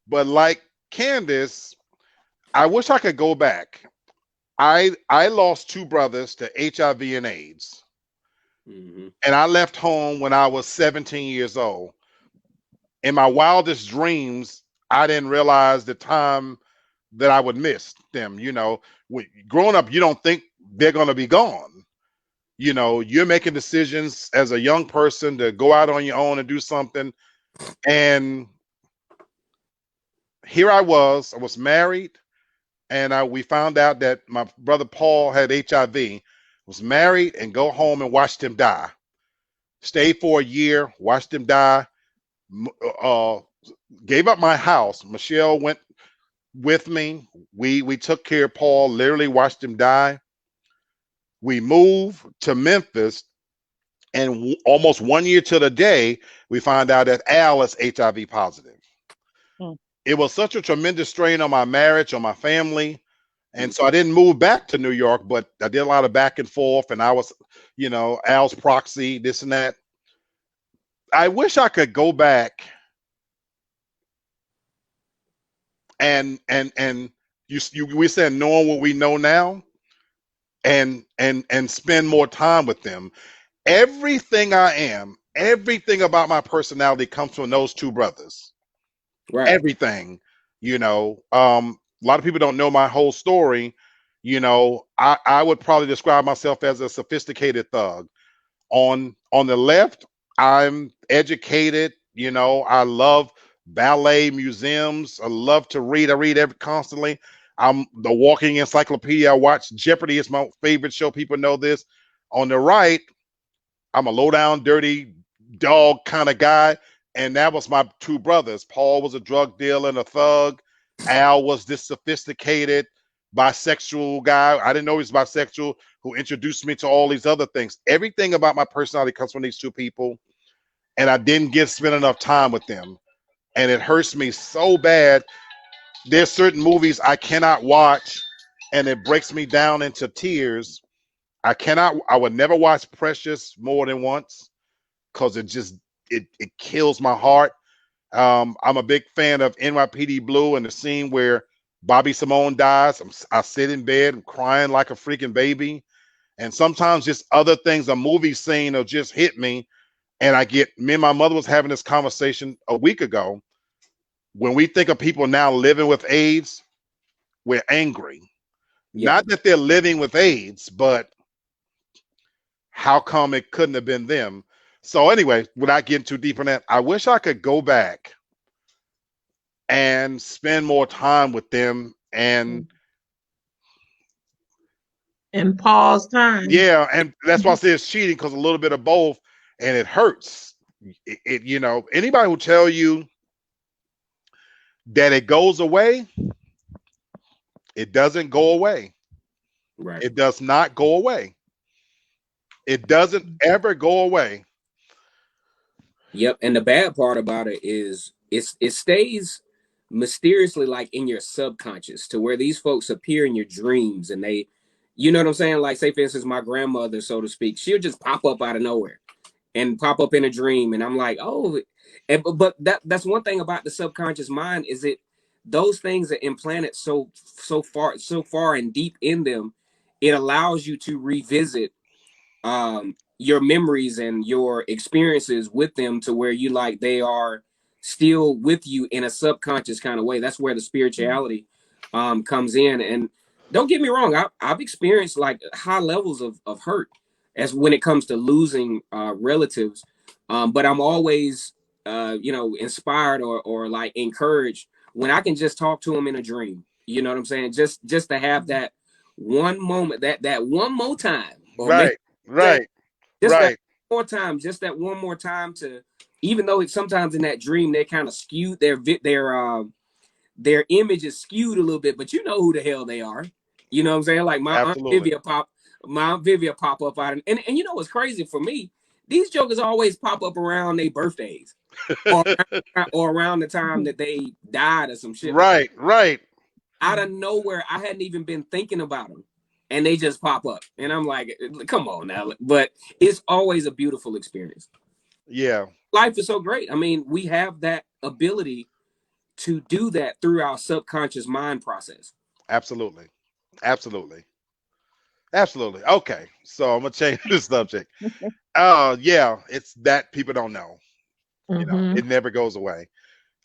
But like Candace, I wish I could go back. I lost 2 brothers to HIV and AIDS. Mm-hmm. And I left home when I was 17 years old. In my wildest dreams, I didn't realize the time that I would miss them. Growing up, you don't think they're going to be gone. You're making decisions as a young person to go out on your own and do something. And here I was married. And we found out that my brother Paul had HIV, was married, and go home and watched him die. Stayed for a year, watched him die, gave up my house. Michelle went with me. We took care of Paul, literally watched him die. We moved to Memphis, and almost 1 year to the day, we found out that Al is HIV positive. It was such a tremendous strain on my marriage, on my family. And so I didn't move back to New York, but I did a lot of back and forth, and I was, Al's proxy, this and that. I wish I could go back and we said knowing what we know now, and spend more time with them. Everything I am, everything about my personality comes from those two brothers. Right. Everything, a lot of people don't know my whole story. I would probably describe myself as a sophisticated thug. On the left, I'm educated. I love ballet, museums. I love to read. I read constantly. I'm the walking encyclopedia. I watch Jeopardy. It's my favorite show. People know this. On the right, I'm a low down, dirty dog kind of guy. And that was my two brothers. Paul was a drug dealer and a thug. Al was this sophisticated bisexual guy. I didn't know he was bisexual, who introduced me to all these other things. Everything about my personality comes from these two people. And I didn't spend enough time with them. And it hurts me so bad. There's certain movies I cannot watch, and it breaks me down into tears. I would never watch Precious more than once, because it kills my heart. I'm a big fan of NYPD Blue, and the scene where Bobby Simone dies. I sit in bed crying like a freaking baby. And sometimes just other things, a movie scene will just hit me. And me and my mother was having this conversation a week ago. When we think of people now living with AIDS, we're angry. Yeah. Not that they're living with AIDS, but how come it couldn't have been them? So anyway, without getting too deep in that, I wish I could go back and spend more time with them and pause time. Yeah, and that's why I say it's cheating, because a little bit of both, and it hurts. Anybody who tell you that it goes away, it doesn't go away. Right. It does not go away. It doesn't ever go away. Yep. And the bad part about it is it stays mysteriously like in your subconscious, to where these folks appear in your dreams, and they, you know what I'm saying? Like, say for instance, my grandmother, so to speak, she'll just pop up out of nowhere and pop up in a dream. And I'm like, oh, but that's one thing about the subconscious mind, is those things are implanted so far and deep in them. It allows you to revisit your memories and your experiences with them, to where they are still with you in a subconscious kind of way. That's where the spirituality comes in. And don't get me wrong, I've experienced like high levels of hurt as when it comes to losing relatives, but I'm always inspired or like encouraged when I can just talk to them in a dream. You know what I'm saying? Just to have that one moment, that one more time, Right. Just that more time, just that one more time, to, even though it's sometimes in that dream they're kind of skewed, their image is skewed a little bit, but you know who the hell they are. You know what I'm saying? Like my Aunt Vivia pop up out, and you know what's crazy for me? These jokers always pop up around their birthdays, or around the time that they died or some shit. Right. Out of nowhere, I hadn't even been thinking about them, and they just pop up, and I'm like, come on now. But it's always a beautiful experience. Yeah. Life is so great. I mean, we have that ability to do that through our subconscious mind process. Absolutely. Okay, so I'm gonna change the subject. Yeah, it's that people don't know. It never goes away.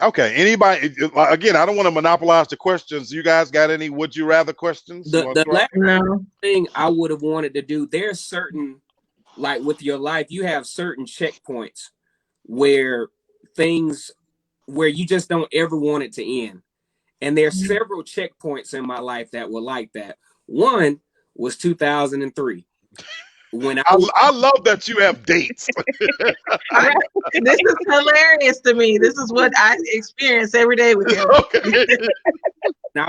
Okay, anybody? Again, I don't want to monopolize the questions. You guys got any would you rather questions? The last thing I would have wanted to do, there's certain, like with your life, you have certain checkpoints where you just don't ever want it to end. And there's several checkpoints in my life that were like that. One was 2003. When I love that you have dates. This is hilarious to me. This is what I experience every day with him. Okay. When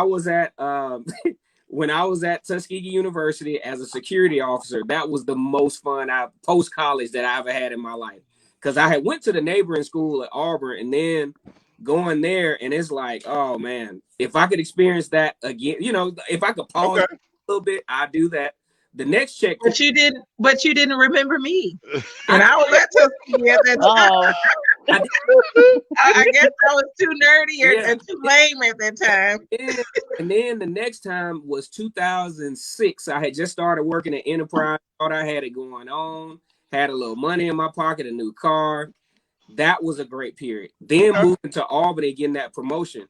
I was at Tuskegee University as a security officer, that was the most fun post college that I ever had in my life, because I had went to the neighboring school at Auburn, and then going there, and it's like, oh man, if I could experience that again, if I could pause a little bit, I'd do that. The next checkpoint. But you didn't remember me. And I was at Tuskegee at that time. Oh, I guess I was too nerdy and too lame at that time. And then the next time was 2006. I had just started working at Enterprise. Thought I had it going on. Had a little money in my pocket, a new car. That was a great period. Then moving to Albany, getting that promotion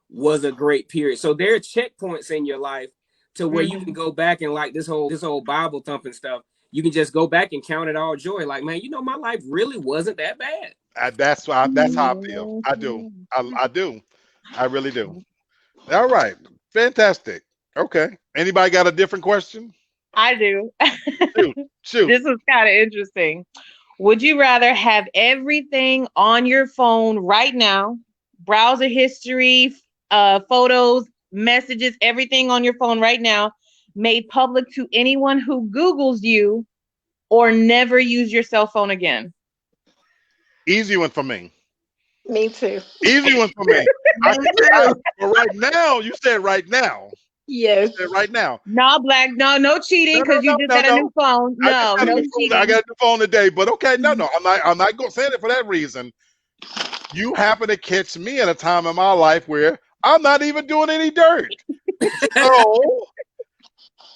was a great period. So there are checkpoints in your life to where you can go back and like this whole Bible thumping stuff. You can just go back and count it all joy. Like, man, my life really wasn't that bad. That's how I feel. I do. I do. I really do. All right. Fantastic. Okay. Anybody got a different question? I do. Shoot. This is kind of interesting. Would you rather have everything on your phone right now, browser history, photos, messages, everything on your phone right now, made public to anyone who Googles you, or never use your cell phone again? Easy one for me. Me too. Easy one for me. But right now, you said right now. Yes. You said right now. No, Black. No cheating because you just got a new phone. No cheating. I got a new phone today, but okay, no. I'm not going to say it for that reason. You happen to catch me at a time in my life where I'm not even doing any dirt. So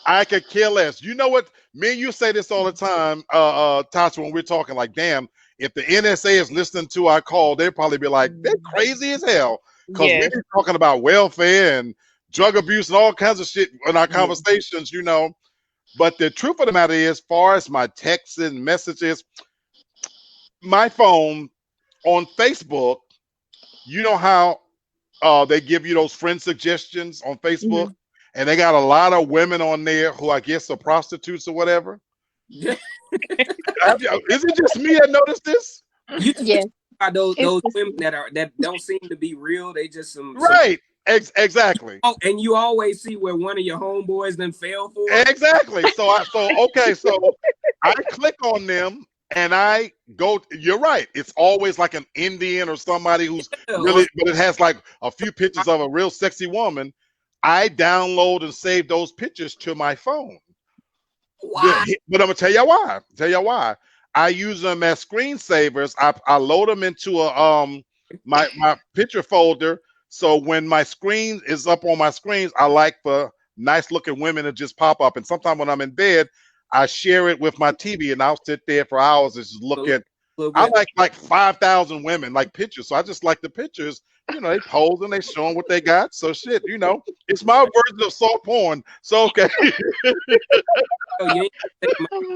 I could care less. You know what? Me and you say this all the time, Tasha, when we're talking like, damn, if the NSA is listening to our call, they'd probably be like, they're crazy as hell. Because we're talking about welfare and drug abuse and all kinds of shit in our conversations, But the truth of the matter is, as far as my texts and messages, my phone on Facebook, you know how they give you those friend suggestions on Facebook? And they got a lot of women on there who I guess are prostitutes or whatever. Yeah. Is it just me that noticed this? Yes. Those women that don't seem to be real. They just Exactly. Oh, and you always see where one of your homeboys then fell for. Exactly. So I click on them and I go. You're right. It's always like an Indian or somebody who's really, but it has like a few pictures of a real sexy woman. I download and save those pictures to my phone. Why? But I'm gonna tell you why. I use them as screensavers. I load them into my picture folder. So when my screen is up on my screens, I like for nice looking women to just pop up. And sometimes when I'm in bed, I share it with my TV and I'll sit there for hours and just look at. I like 5,000 women like pictures. So I just like the pictures. They pose and they showing what they got. So shit, it's my version of soft porn. So okay.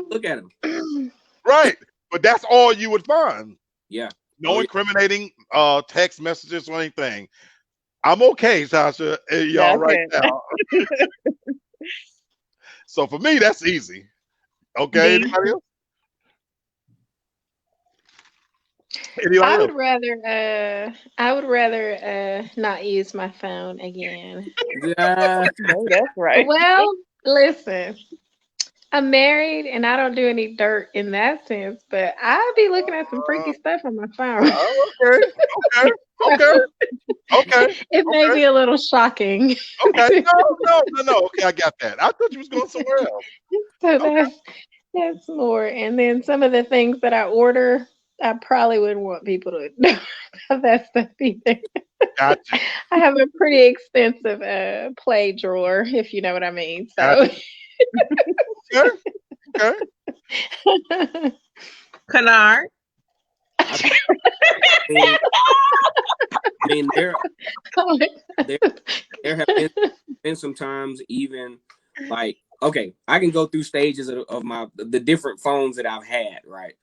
Look at them. Right. But that's all you would find. Yeah. No incriminating text messages or anything. I'm okay, Tasha. Y'all right now. So for me, that's easy. Okay. Anybody else? I would rather not use my phone again. Yeah. That's right. Well, listen, I'm married and I don't do any dirt in that sense, but I'll be looking at some freaky stuff on my phone. Okay. It may be a little shocking. Okay. No. Okay, I got that. I thought you was going somewhere else. So that's more. And then some of the things that I order, I probably wouldn't want people to know that stuff either. Gotcha. I have a pretty extensive play drawer, if you know what I mean. So Okay. Kennard. I mean, there have been some times even like, okay, I can go through stages of the different phones that I've had, right?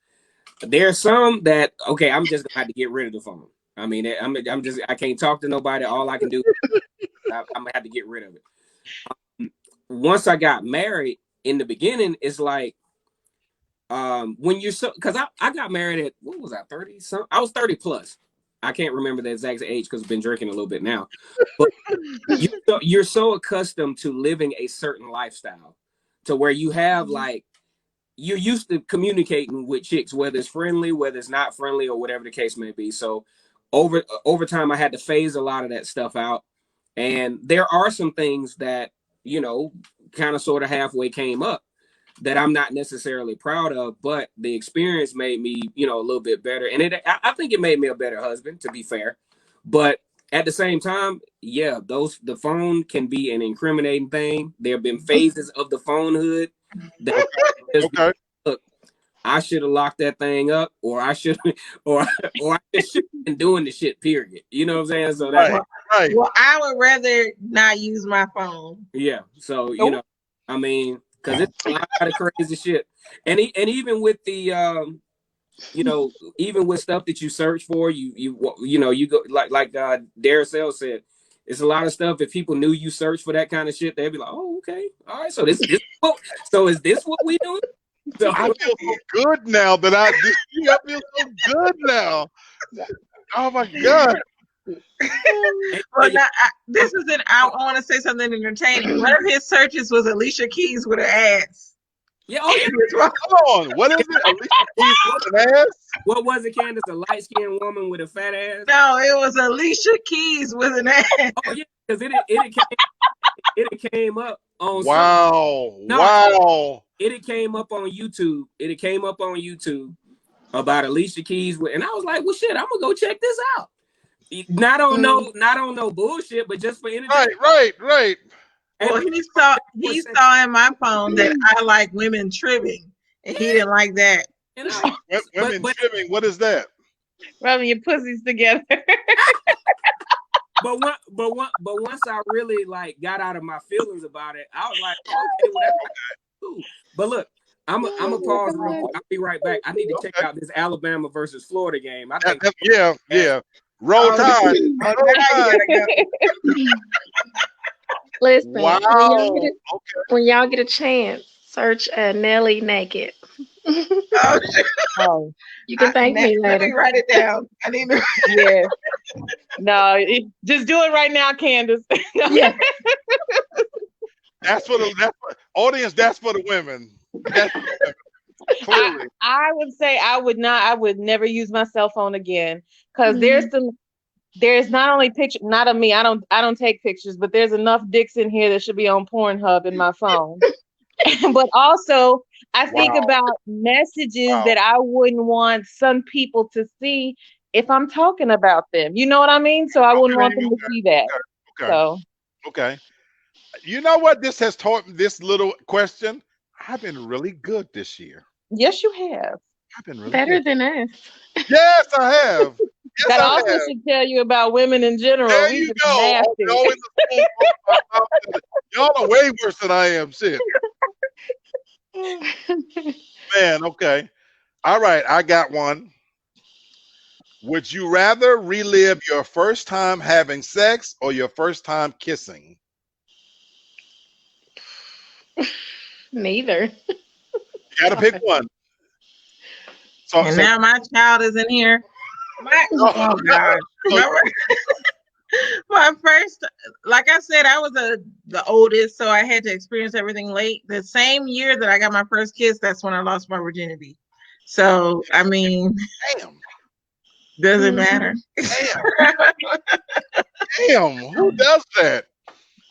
There are some that, okay, I'm just gonna have to get rid of the phone. I mean, I can't talk to nobody. All I can do, I'm gonna have to get rid of it. Once I got married, in the beginning, it's like, when you're because I got married at, what was I, 30 something? I was 30 plus. I can't remember the exact age because I've been drinking a little bit now. But you're so accustomed to living a certain lifestyle to where you have like, you're used to communicating with chicks, whether it's friendly, whether it's not friendly, or whatever the case may be. So over time, I had to phase a lot of that stuff out. And there are some things that, you know, kind of sort of halfway came up that I'm not necessarily proud of, but the experience made me, you know, a little bit better. And I think it made me a better husband, to be fair. But at the same time, yeah, the phone can be an incriminating thing. There have been phases of the phone hood that Okay. look, I should have locked that thing up, or I should, or I just should have been doing the shit. Period. You know what I'm saying? So that, Right. Well, I would rather not use my phone. yeah. So you know, I mean, because it's a lot of crazy shit, and even with the you know, even with stuff that you search for, you know, you go like Daracel said, it's a lot of stuff. If people knew you search for that kind of shit, they'd be like, oh, okay, all right. So is this what we doing? So I feel so good now that I feel so good now. Oh my God. Well, now, this isn't. I want to say something entertaining. One of his searches was Alicia Keys with her ass. yeah, oh yeah. Come on. What is it? Alicia Keys with an ass? What was it, Candace? A light-skinned woman with a fat ass? No, it was Alicia Keys with an ass. Oh yeah, because it came up on Wow. No. Wow. it came up on YouTube. It came up on YouTube about Alicia Keys and I was like, well, shit, I'm gonna go check this out. Not on no bullshit, but just for entertainment. Right. Well, he saw in my phone that I like women trimming, and he didn't like that. And I, Women trimming. What is that? Rubbing your pussies together. but once I really like got out of my feelings about it, I was like, okay, well, that's cool. But look, I'm a pause real quick. I'll be right back. I need to check out this Alabama versus Florida game. I think Yeah. Roll Tide. Listen, Wow. when y'all get a chance, search Nelly naked. Oh, You can thank me Let me later. write it down. I need to. yeah. No, just do it right now, Candace. Yeah. That's for audience. That's for the women. That's for the women. Clearly. I would say I would never use my cell phone again because there's not only picture, not of me. I don't take pictures, but there's enough dicks in here that should be on Pornhub in my phone. But also, I think about messages that I wouldn't want some people to see if I'm talking about them. You know what I mean? So I wouldn't want them to see that. Okay. So Okay. You know what this has taught me? This little question. I've been really good this year. yes, you have. I've been really Better good. than us. Yes, I have. Yes, That I also have. should tell you about women in general. There We you just go. nasty. Always a spoon. Y'all are way worse than I am. Shit. Man, okay. All right, I got one. Would you rather relive your first time having sex or your first time kissing? Neither. You gotta pick one. So, And now my child is in here. Oh God. My first, like I said, I was the oldest, so I had to experience everything late. The same year that I got my first kiss, that's when I lost my virginity. So I mean, damn, doesn't matter. damn, who does that?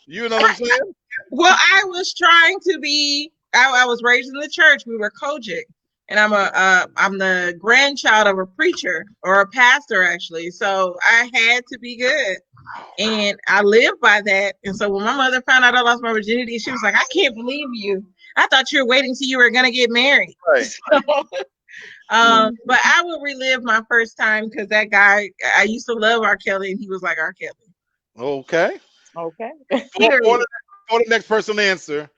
You know what I'm saying? Well, I was trying to be. I was raised in the church. We were Kojic, and I'm the grandchild of a preacher or a pastor actually. So I had to be good, and I lived by that. And so when my mother found out I lost my virginity, she was like, "I can't believe you. I thought you were waiting till you were gonna get married." Right. So, but I would relive my first time because that guy, I used to love R. Kelly, and he was like R. Kelly. Okay. Okay. For the next person to answer,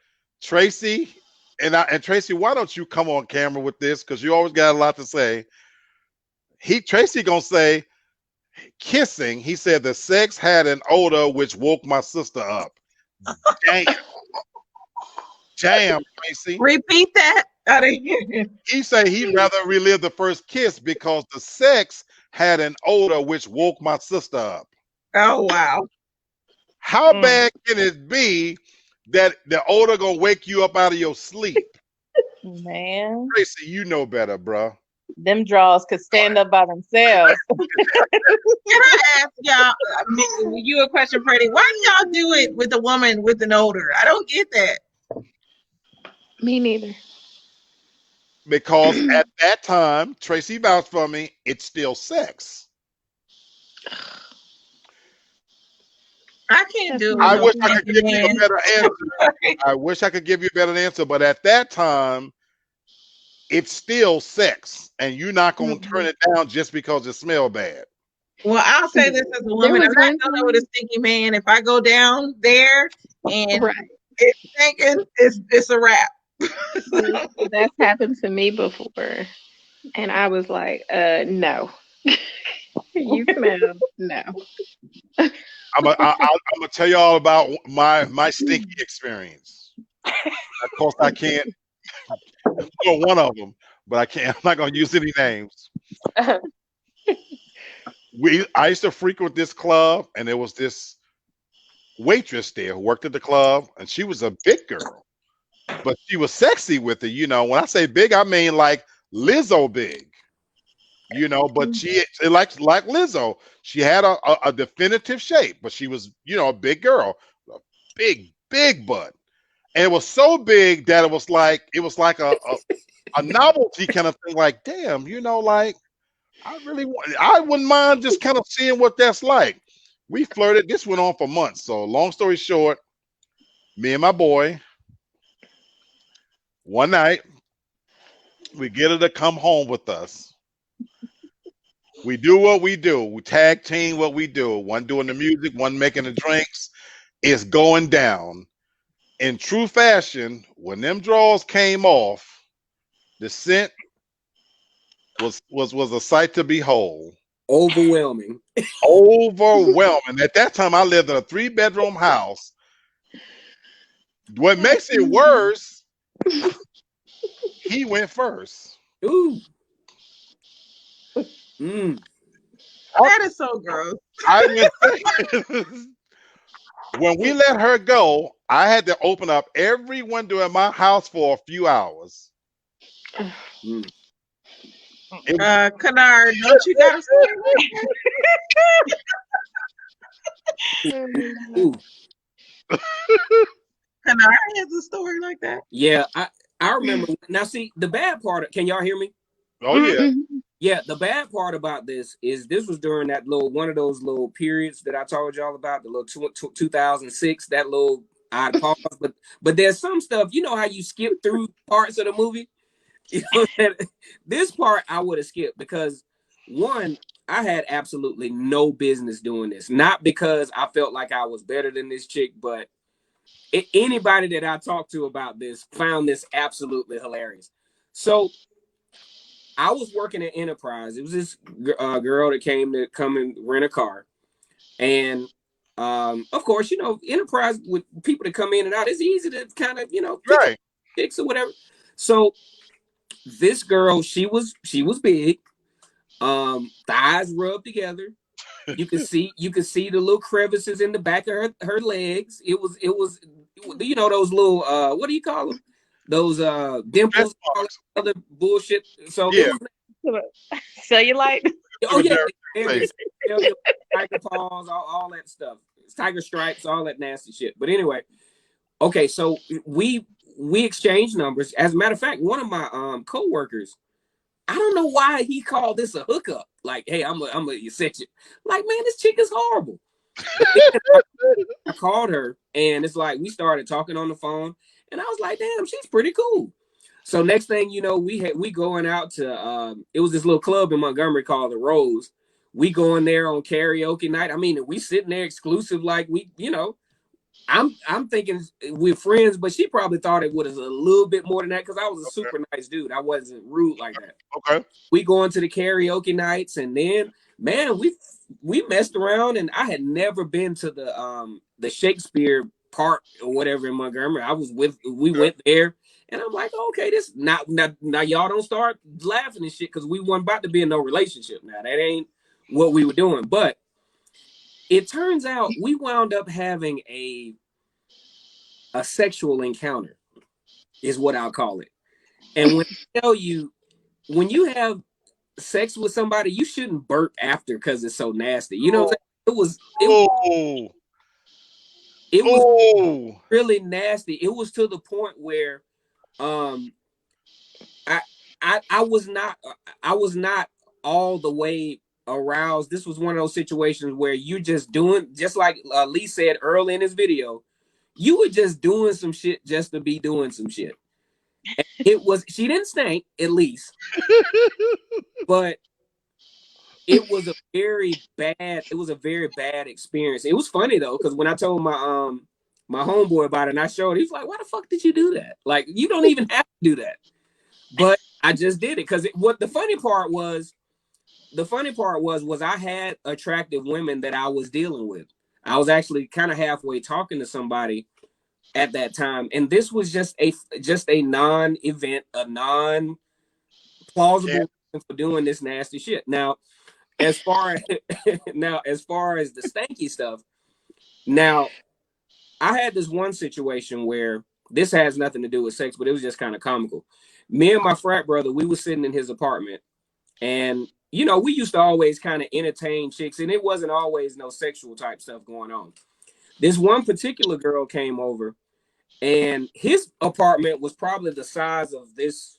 Tracy, and Tracy, why don't you come on camera with this? Because you always got a lot to say. Tracy gonna say kissing. He said the sex had an odor which woke my sister up. Damn, Tracy. Repeat that. He said he'd rather relive the first kiss because the sex had an odor which woke my sister up. Oh wow. How bad can it be that the odor gonna wake you up out of your sleep? Man. Tracy, you know better, bro. Them draws could stand up by themselves. Can I ask y'all, you a question, Freddie? Why do y'all do it with the woman with an odor? I don't get that. Me neither. Because at that time, Tracy vouched for me, it's still sex. I can't do it. I with wish no I could give you a man. better answer. I wish I could give you a better answer, but at that time, it's still sex, and you're not gonna turn it down just because it smells bad. Well, I'll say this as a woman: was I'm not one going with a stinky man. If I go down there and Right. it's stinking, it's a wrap. That's happened to me before. And I was like, no. You smell no. I'm gonna tell you all about my stinky experience. Of course, I can't go one of them, but I can't. I'm not gonna use any names. I used to frequent this club, and there was this waitress there who worked at the club, and she was a big girl, but she was sexy with it. You know, when I say big, I mean like Lizzo big. You know, but she like Lizzo, she had a definitive shape, but she was, you know, a big girl, a big butt, and it was so big that it was like a novelty kind of thing. Like, damn, you know, like I wouldn't mind just kind of seeing what that's like. We flirted. This went on for months. So, long story short, me and my boy, one night, we get her to come home with us. We do what we do. We tag team what we do. One doing the music, one making the drinks. It's going down. In true fashion, when them drawers came off, the scent was a sight to behold. Overwhelming. Overwhelming. At that time, I lived in a 3-bedroom house. What makes it worse, he went first. Ooh. Mm. That is so gross. When we let her go, I had to open up every window in my house for a few hours. Mm. Kennard, don't you got a story like that? Ooh. Kennard has a story like that. Yeah, I remember. Now, see, the bad part. Can y'all hear me? Oh yeah. Yeah, the bad part about this is this was during that one of those little periods that I told y'all about, the little 2006, that little odd pause. But there's some stuff, you know how you skip through parts of the movie? You know, this part I would have skipped because, one, I had absolutely no business doing this. Not because I felt like I was better than this chick, but anybody that I talked to about this found this absolutely hilarious. So I was working at Enterprise. It was this girl that came to come and rent a car. And of course, you know, Enterprise with people that come in and out, it's easy to kind of, you know, fix or whatever. So this girl, she was big, thighs rubbed together. You could see the little crevices in the back of her legs. It was, you know, those little what do you call them? Those dimples, all that other bullshit. So yeah. Cellulite. Oh yeah, tiger paws, all that stuff. Tiger stripes, all that nasty shit. But anyway, okay, so we exchanged numbers. As a matter of fact, one of my co-workers, I don't know why he called this a hookup. Like, hey, I'm a set you. Like, man, this chick is horrible. I called her, and it's like we started talking on the phone, and I was like, damn, she's pretty cool. So next thing you know, we going out to it was this little club in Montgomery called the Rose. We going there on karaoke night. I mean, we sitting there exclusive, like we, you know. I'm thinking we're friends, but she probably thought it was a little bit more than that because I was a super nice dude. I wasn't rude like that. Okay. We going to the karaoke nights, and then man, we messed around, and I had never been to the Shakespeare Park or whatever in Montgomery. We went there, and I'm like, okay, this now y'all don't start laughing and shit because we weren't about to be in no relationship. Now that ain't what we were doing, but it turns out we wound up having a sexual encounter, is what I'll call it. And when I tell you, when you have sex with somebody, you shouldn't burp after because it's so nasty. You know what I'm saying? Oh, It was oh, really nasty. It was to the point where um I was not all the way aroused. This was one of those situations where you just doing, just like Lee said early in his video, you were just doing some shit just to be doing some shit. And she didn't stink, at least, but it was a very bad experience. It was funny though, because when I told my homeboy about it and I showed, he's like, why the fuck did you do that? Like, you don't even have to do that. But I just did it because what the funny part was I had attractive women that I was dealing with. I was actually kind of halfway talking to somebody at that time, and this was just a non-event, a non-plausible reason for doing this nasty shit. Now, as far as the stanky stuff, now I had this one situation where this has nothing to do with sex, but it was just kind of comical. Me and my frat brother, we were sitting in his apartment, and you know, we used to always kind of entertain chicks, and it wasn't always no sexual type stuff going on. This one particular girl came over, and his apartment was probably the size of this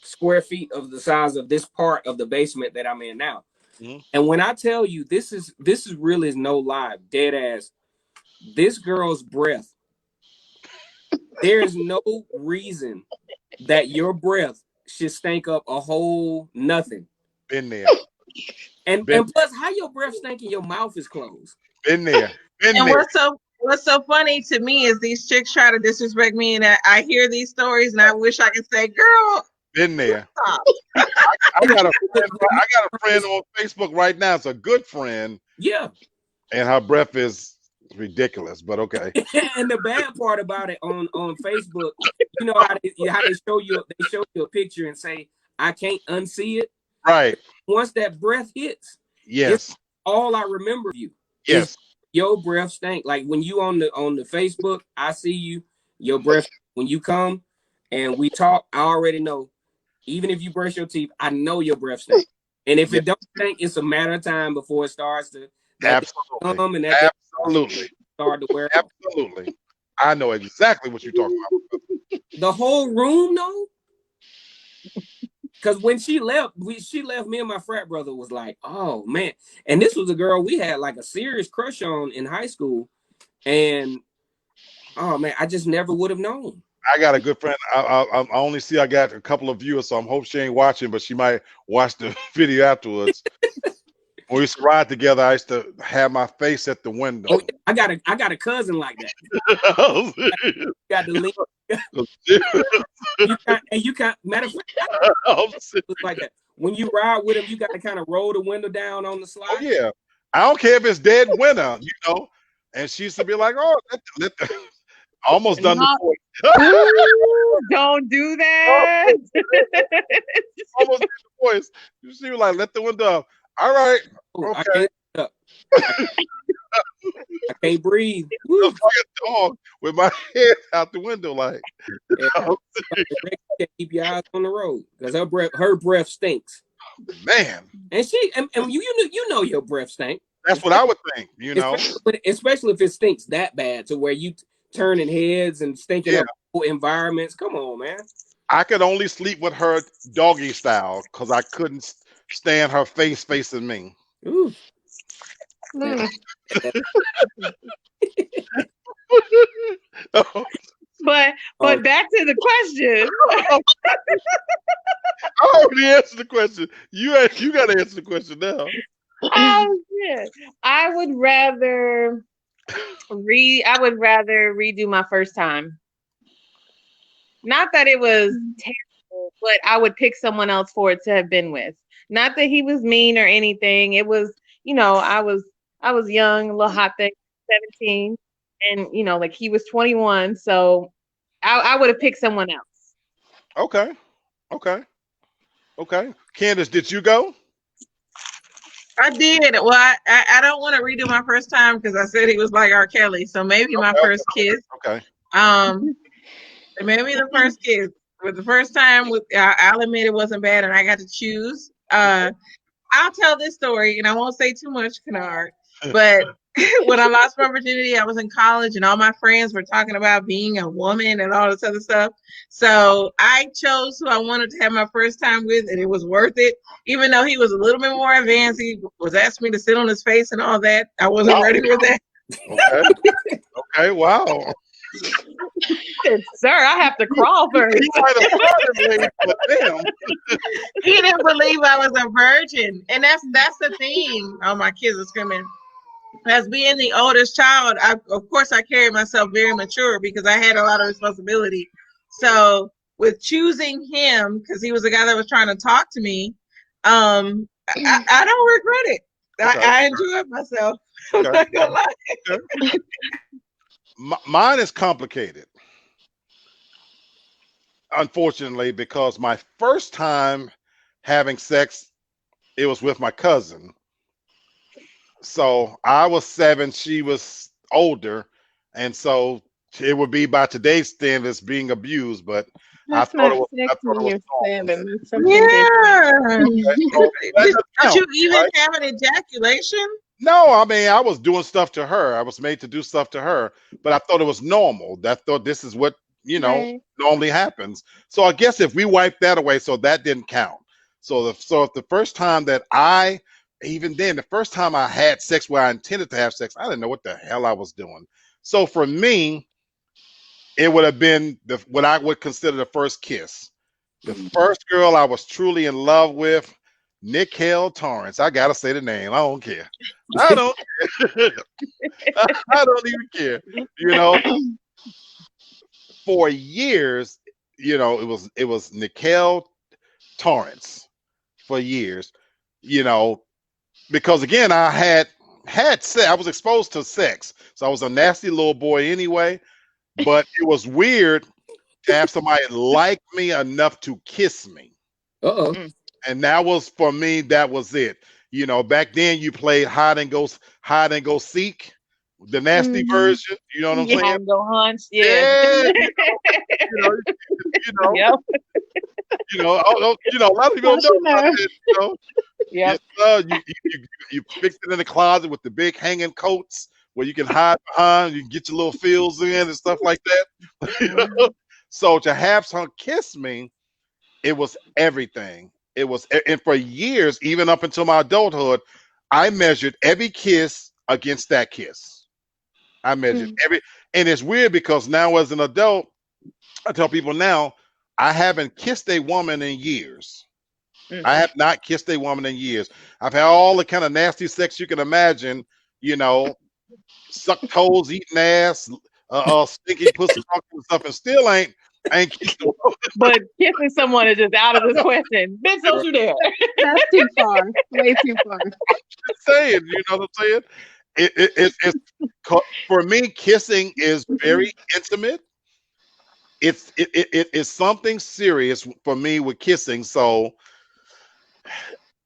square feet of the size of this part of the basement that I'm in now. Mm-hmm. And when I tell you this is really no lie, dead ass, this girl's breath, there's no reason that your breath should stink up a whole nothing. Been there. And plus, how your breath stink and your mouth is closed? Been there. And what's so funny to me is these chicks try to disrespect me, and I hear these stories, and I wish I could say, "Girl, been there." I got a friend on Facebook right now. It's a good friend. Yeah. And her breath is ridiculous, but okay. And the bad part about it on Facebook, you know how they show you a picture and say, "I can't unsee it." Right. Once that breath hits, yes, all I remember of you. Yes. Your breath stank. Like when you on the Facebook, I see you, your breath, when you come and we talk, I already know. Even if you brush your teeth, I know your breath stink. And if it don't stink, it's a matter of time before it starts to absolutely start to wear absolutely off. I know exactly what you're talking about. The whole room, though. Because when she left, me and my frat brother was like, oh man. And this was a girl we had like a serious crush on in high school. And oh man, I just never would have known. I got a good friend. I only see I got a couple of viewers, so I'm hoping she ain't watching, but she might watch the video afterwards. When we used to ride together, I used to have my face at the window. Oh, I got a cousin like that. Got the link. you can't. Matter of fact, like that. When you ride with him, you got to kind of roll the window down on the slide. Oh, yeah, I don't care if it's dead winter, you know. And she used to be like, "Oh, let the almost done the voice." Don't do that. Almost did the voice. She was like, "Let the window up." All right. Okay. I can't breathe. I like a dog with my head out the window, like. Keep your eyes on the road because her breath stinks. Man. And you know your breath stinks. That's what I would think, you know. Especially if it stinks that bad to where you turning heads and stinking up whole environments. Come on, man. I could only sleep with her doggy style because I couldn't stand her face facing me. Ooh. But back to the question. I already answered the question. You got to answer the question now. Oh shit! I would rather redo my first time. Not that it was terrible, but I would pick someone else for it to have been with. Not that he was mean or anything. It was, you know, I was young, a little hot thing, 17, and you know, like he was 21, so I would have picked someone else. Okay. Candace, did you go? I did. Well, I don't want to redo my first time because I said he was like R. Kelly, so maybe my first kiss. Okay. Maybe the first kiss. But the first time, I'll admit it wasn't bad, and I got to choose. I'll tell this story, and I won't say too much, Kennard. But when I lost my virginity, I was in college, and all my friends were talking about being a woman and all this other stuff. So I chose who I wanted to have my first time with, and it was worth it. Even though he was a little bit more advanced, he was asking me to sit on his face and all that. I wasn't ready for that. Okay. Okay. Wow. Sir, I have to crawl first. He might have started late, but damn. He didn't believe I was a virgin, and that's the thing. Oh, my kids are screaming. As being the oldest child, of course I carried myself very mature because I had a lot of responsibility. So with choosing him, because he was the guy that was trying to talk to me, I don't regret it. Okay. I enjoyed myself. I'm Okay. not gonna lie. Okay. Mine is complicated, unfortunately, because my first time having sex, it was with my cousin. So I was 7, she was older, and so it would be by today's standards being abused, but That's I thought not it was, sex when normal. you're 7. That's something Yeah. Okay, so that Did doesn't count, you even right? have an ejaculation? No, I mean I was doing stuff to her. I was made to do stuff to her, but I thought it was normal. I thought this is what Right. normally happens. So I guess if we wipe that away, so that didn't count. So if the first time that even then, the first time I had sex where I intended to have sex, I didn't know what the hell I was doing. So for me, it would have been what I would consider the first kiss. The first girl I was truly in love with, Nikhil Torrance. I gotta say the name. I don't care. I don't care. I don't even care. You know, for years, it was Nikhil Torrance for years. Because again, I had sex. I was exposed to sex, so I was a nasty little boy anyway. But it was weird to have somebody like me enough to kiss me. Uh-oh. And that was, for me, that was it. Back then you played hide and go seek, the nasty version. You know what I'm Yeah, saying? and go hunch. Yeah. Yeah. Yep. A lot of people don't know about that. Yep. You fix it in the closet with the big hanging coats where you can hide behind. You can get your little feels in and stuff like that. So to have someone kiss me, it was everything. It was, and for years, even up until my adulthood, I measured every kiss against that kiss. I measured and it's weird because now as an adult, I tell people now, I haven't kissed a woman in years. I have not kissed a woman in years. I've had all the kind of nasty sex you can imagine, suck toes, eating ass, stinky pussy and stuff, and still ain't kissed a woman. But kissing someone is just out of this question. Bitch, don't you dare. That's too far. Way too far. Just saying, you know what I'm saying? It's for me, kissing is very intimate. It's something serious for me with kissing. So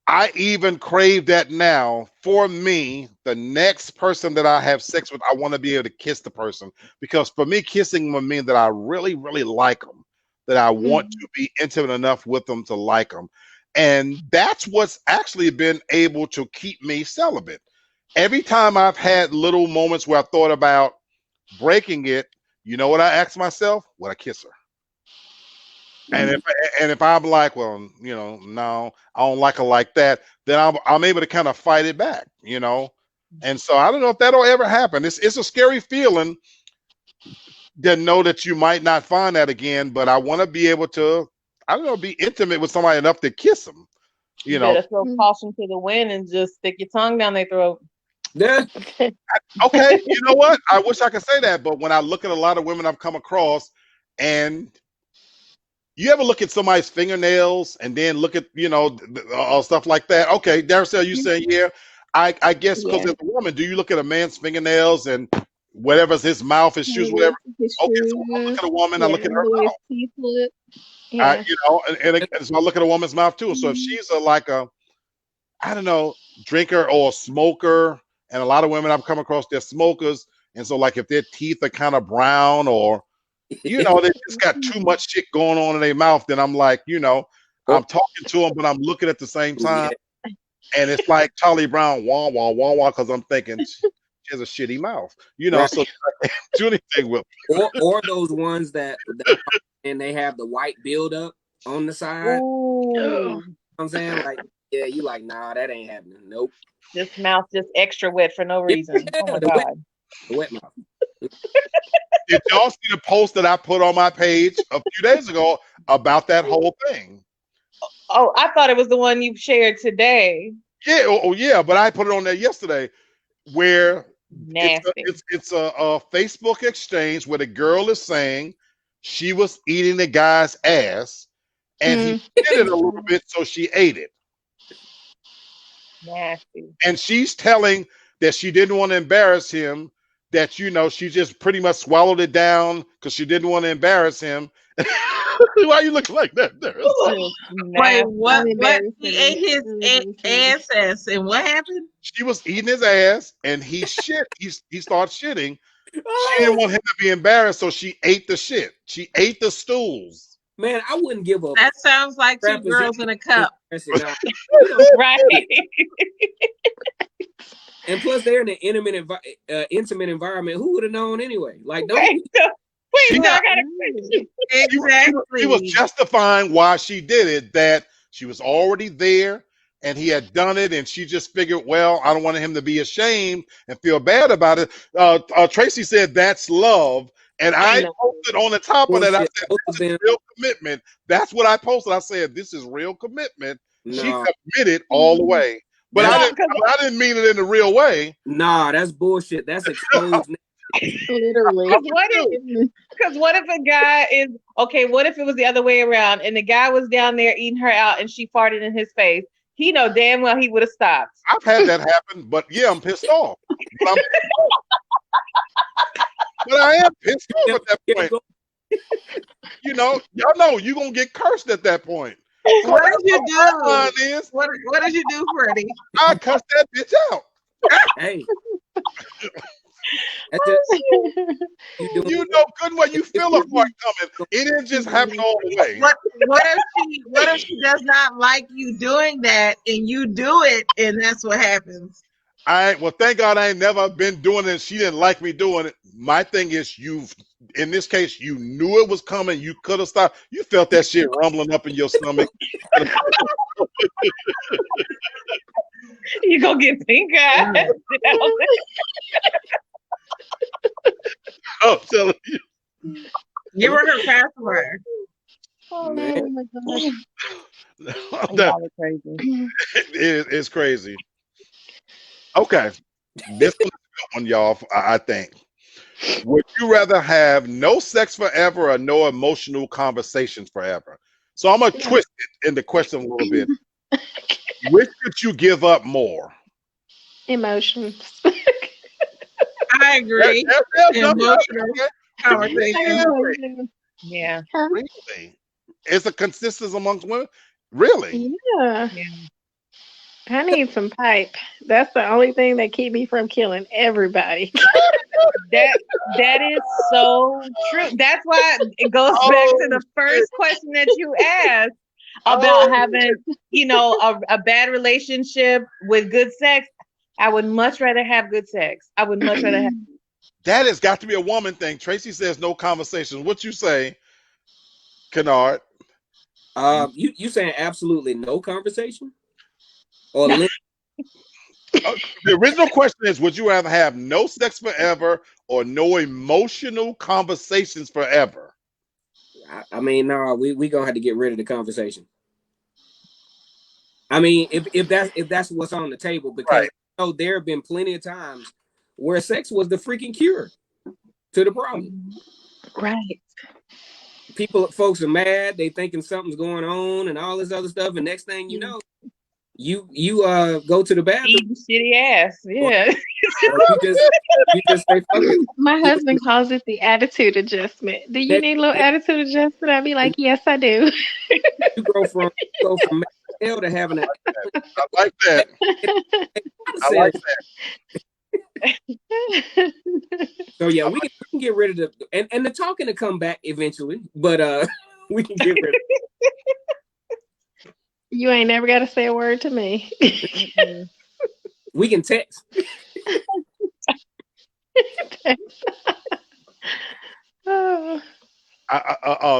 I even crave that now. For me, the next person that I have sex with, I want to be able to kiss the person, because for me, kissing would mean that I really, really like them, that I want to be intimate enough with them to like them. And that's what's actually been able to keep me celibate. Every time I've had little moments where I thought about breaking it, you know what I ask myself? Would I kiss her? And if I'm like, well, no, I don't like her like that, then I'm able to kind of fight it back, And so I don't know if that'll ever happen. It's a scary feeling to know that you might not find that again, but I want to be able to, be intimate with somebody enough to kiss them. You better throw caution to the wind and just stick your tongue down their throat. Yeah. Okay, you know what? I wish I could say that, but when I look at a lot of women I've come across, and you ever look at somebody's fingernails and then look at, stuff like that? Okay, Darcel, you saying, yeah. I guess because as a woman, do you look at a man's fingernails and whatever's his mouth, his shoes, whatever? Okay, so I look at a woman, I look at her mouth. Yeah. And so I look at a woman's mouth too. So if she's drinker or a smoker, and a lot of women I've come across, they're smokers, and so like if their teeth are kind of brown or they just got too much shit going on in their mouth, then I'm like, I'm talking to him, but I'm looking at the same time, and it's like Charlie Brown, wah wah wah wah, because I'm thinking she has a shitty mouth, you know. Right. So I can't do anything with. Or those ones that and they have the white buildup on the side. Ooh. You know what I'm saying? Like, yeah, you like, nah, that ain't happening. Nope. This mouth just extra wet for no reason. Yeah, Oh my the God. wet mouth. Did y'all see the post that I put on my page a few days ago about that whole thing? Oh, I thought it was the one you shared today. Yeah, yeah, but I put it on there yesterday, where Nasty. it's a Facebook exchange where the girl is saying she was eating the guy's ass, and he did it a little bit, so she ate it. Nasty. And she's telling that she didn't want to embarrass him, that, you know, she just pretty much swallowed it down because she didn't want to embarrass him. Why are you looking like that? Wait, what? He ate his ass, and what happened? She was eating his ass, and he shit. He started shitting. She didn't want him to be embarrassed, so she ate the shit. She ate the stools. Man, I wouldn't give up. That sounds like two girls in a cup. Right. And plus, they're in an intimate environment. Who would have known anyway? Like, don't. Wait, I gotta Exactly. She was justifying why she did it, that she was already there and he had done it, and she just figured, well, I don't want him to be ashamed and feel bad about it. Tracy said that's love. And I posted on the top of that, I said, this is real commitment. That's what I posted. I said, this is real commitment. She committed all the way. But I didn't mean it in the real way. Nah, that's bullshit. That's exposed. Literally. Because what if a guy is okay? What if it was the other way around and the guy was down there eating her out and she farted in his face? He know damn well he would have stopped. I've had that happen, but yeah, I'm pissed off. But I am pissed off at that point. You know, y'all know you're gonna get cursed at that point. What did you do? What did you do, Freddie? I cussed that bitch out. Hey. You know good well you feel a fart coming. It didn't just happen all the way. What if she does not like you doing that and you do it and that's what happens? Well, thank God I ain't never been doing it. She didn't like me doing it. My thing is, in this case, you knew it was coming. You could have stopped. You felt that shit rumbling up in your stomach. You gonna get pink eye. I'm telling you. Give her her password. Oh my gosh. It's crazy. Okay. This one's a good one, y'all, I think. Would you rather have no sex forever or no emotional conversations forever? So I'm going to twist it in the question a little bit. Which could you give up more? Emotions. I agree. Emotional conversation. Yeah. Really? It's a consensus amongst women? Really? Yeah. I need some pipe. That's the only thing that keep me from killing everybody. That is so true. That's why it goes back to the first question that you asked about having, a bad relationship with good sex. I would much rather have good sex. I would much rather have. That has got to be a woman thing. Tracy says no conversation. What you say, Kennard? You saying absolutely no conversation? Or the original question is, would you rather have no sex forever or no emotional conversations forever? I mean, no, we gonna have to get rid of the conversation. I mean, if that's what's on the table, because there have been plenty of times where sex was the freaking cure to the problem. Right. Folks are mad, they thinking something's going on and all this other stuff, and next thing you know, you go to the bathroom. Eating shitty ass. Yeah. you just say, fuck it. My husband calls it the attitude adjustment. Do you need a little attitude adjustment? I'd be like, yes, I do. You go from hell to having a. I like that. I like that. So yeah, we can get rid of and the talking to come back eventually, but we can get rid of it. You ain't never got to say a word to me. Mm-mm. We can text. Oh,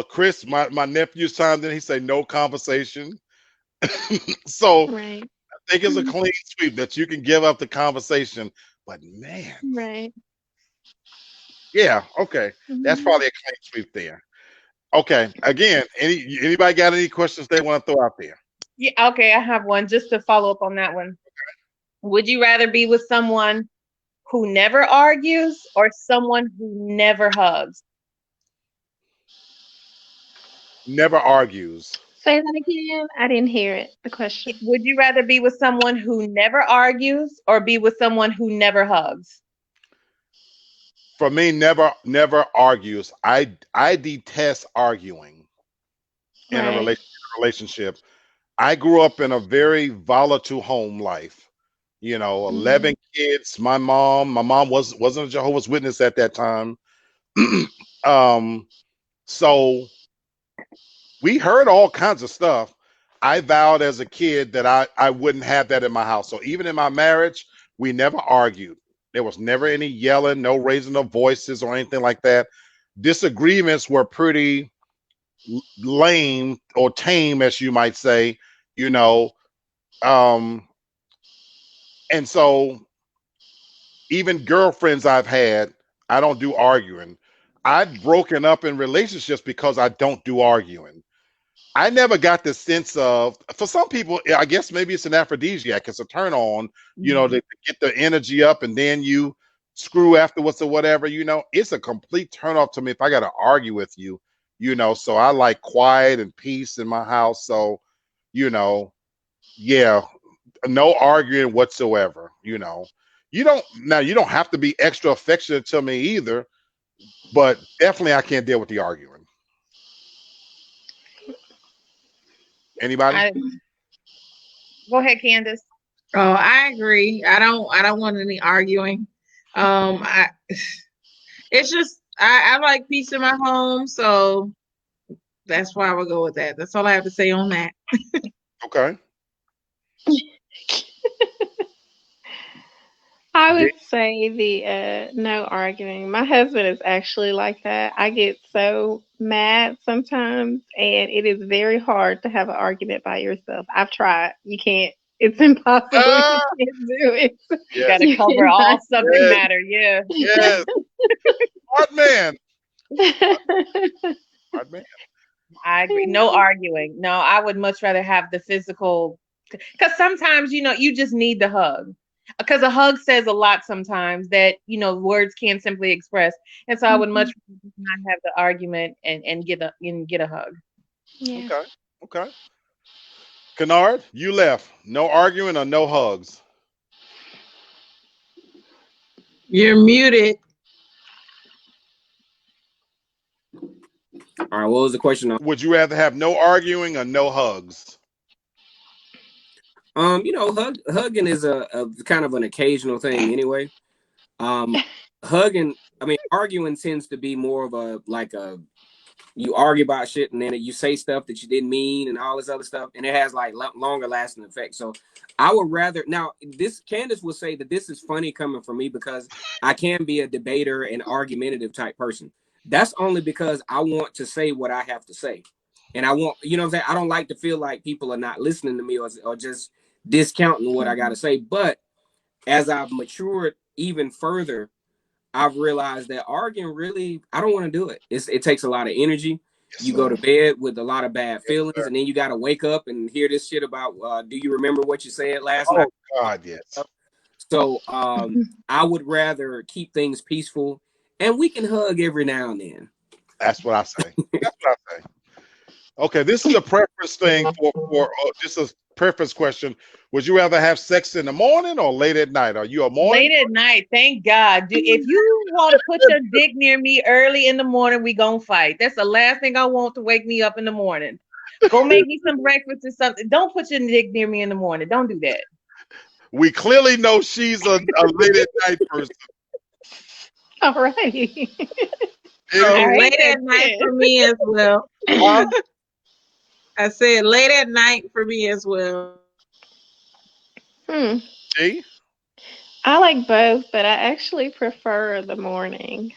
Chris, my nephew's chimed in. He say no conversation. So right, I think it's a clean sweep that you can give up the conversation. But man, right. yeah, okay, that's Mhm. probably a clean sweep there. Okay, again, anybody got any questions they want to throw out there? Yeah, okay, I have one just to follow up on that one. Would you rather be with someone who never argues or someone who never hugs? Never argues. Say that again. I didn't hear it. The question. Would you rather be with someone who never argues or be with someone who never hugs? For me, never argues. I detest arguing in a Right. relationship. I grew up in a very volatile home life. You know, 11 kids. My mom wasn't a Jehovah's Witness at that time. So we heard all kinds of stuff. I vowed as a kid that I wouldn't have that in my house. So even in my marriage, we never argued. There was never any yelling, no raising of voices or anything like that. Disagreements were pretty lame or tame, as you might say, you know. Um, and so even girlfriends I've had, I don't do arguing. I've broken up in relationships because I don't do arguing. I never got the sense of, for some people, I guess maybe it's an aphrodisiac, it's a turn on, you know, to get the energy up and then you screw afterwards or whatever, you know, it's a complete turn off to me if I got to argue with you, you know, so I like quiet and peace in my house. So, you know, yeah, no arguing whatsoever, you know. You don't have to be extra affectionate to me either, but definitely I can't deal with the arguing. Anybody? Go ahead, Candace. Oh, I agree. I don't want any arguing. I it's just I like peace in my home, so that's why I would go with that. That's all I have to say on that. Okay. I would say the no arguing. My husband is actually like that. I get so mad sometimes, and it is very hard to have an argument by yourself. I've tried. You can't. It's impossible. Ah, You can't do it. You got to yes, cover You all subject yes, matter. Yeah. yes. Smart man. cannot. Smart man. I agree. No arguing. No, I would much rather have the physical, because sometimes, you just need the hug. Because a hug says a lot sometimes that, words can't simply express. And so I would much rather not have the argument and get a hug. Yeah. Okay. Okay. Kennard, you left. No arguing or no hugs. You're muted. All right, what was the question? Would you rather have no arguing or no hugs? Hugging is a kind of an occasional thing anyway. Hugging, arguing tends to be more of you argue about shit and then you say stuff that you didn't mean and all this other stuff, and it has like longer lasting effects. So I would rather, now this Candace will say that this is funny coming from me because I can be a debater and argumentative type person. That's only because I want to say what I have to say. And I want, you know what I'm saying? I don't like to feel like people are not listening to me or just discounting what I got to say. But as I've matured even further, I've realized that arguing really, I don't want to do it. It takes a lot of energy. Yes, You sir. go to bed with a lot of bad feelings, sir. and then you got to wake up and hear this shit about, do you remember what you said last Oh night? God, yes. So I would rather keep things peaceful, and we can hug every now and then. That's what I say. That's what I say. Okay, this is a preference thing for just a preference question. Would you rather have sex in the morning or late at night? Are you a morning? Late at night, thank God. If you want to put your dick near me early in the morning, we gonna fight. That's the last thing I want to wake me up in the morning. Go make me some breakfast or something. Don't put your dick near me in the morning. Don't do that. We clearly know she's a late at night person. All righty. So I hate late that at night shit. for me as well. I said late at night for me as well. Hmm. G? I like both, but I actually prefer the morning.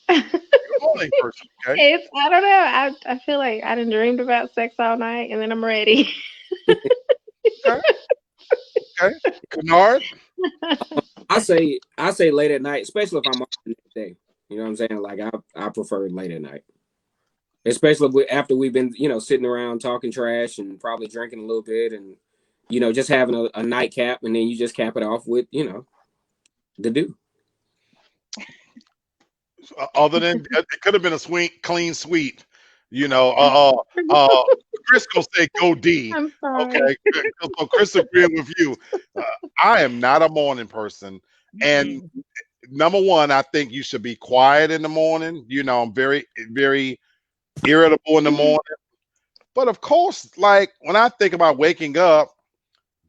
Morning person. Okay. I don't know. I feel like I done dreamed about sex all night and then I'm ready. Okay. Okay. Kennard? I say late at night, especially if I'm off the next day. You know what I'm saying? Like I prefer late at night, especially after we've been sitting around talking trash and probably drinking a little bit and just having a nightcap, and then you just cap it off with the do. Other than it could have been a sweet, clean sweep. Chris gonna say go D. I'm sorry. Okay, so Chris agreeing with you. I am not a morning person, and number one, I think you should be quiet in the morning. I'm very, very irritable in the morning. But of course, like when I think about waking up,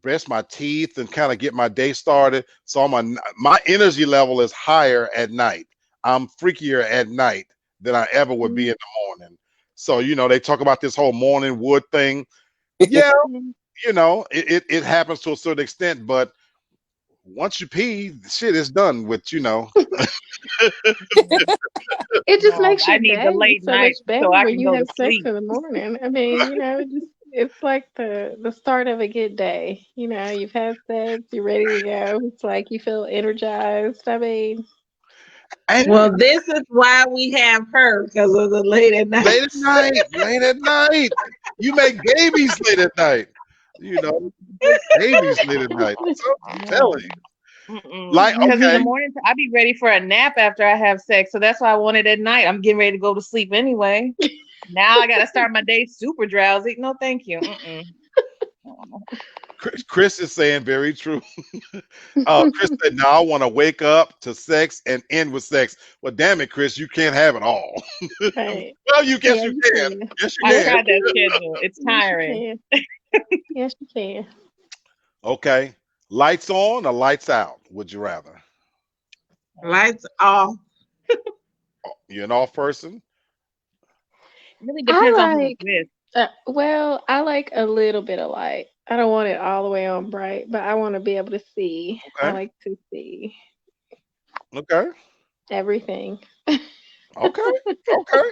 brush my teeth and kind of get my day started, so my energy level is higher at night. I'm freakier at night than I ever would be in the morning. So they talk about this whole morning wood thing. Yeah, it happens to a certain extent, but once you pee, shit is done with. It just No, makes I your need the day late so night much better so I when can you go to have sex sleep. in the morning. I mean, it's like the start of a good day. You've had sex, you're ready to go. It's like you feel energized. I mean, And Well, this is why we have her because of the late at night. late at night, you make babies late at night. Babies late at night. I'm telling you. Like, Because in the okay, morning, I be ready for a nap after I have sex. So that's why I want it at night. I'm getting ready to go to sleep anyway. Now I got to start my day super drowsy. No, thank you. Chris is saying very true. Chris said, "Now I want to wake up to sex and end with sex." Well, damn it, Chris, you can't have it all. right. Well, you guess Yeah, you you can. can. Yes, you I can. tried that schedule. It's Yes, you tiring. can. Yes, you can. Okay, lights on or lights out? Would you rather? Lights off. You're an off person. It really I depends on who it's like, with. well, I like a little bit of light. I don't want it all the way on bright, but I want to be able to see. I Okay. like to see Okay. everything. Okay. Okay.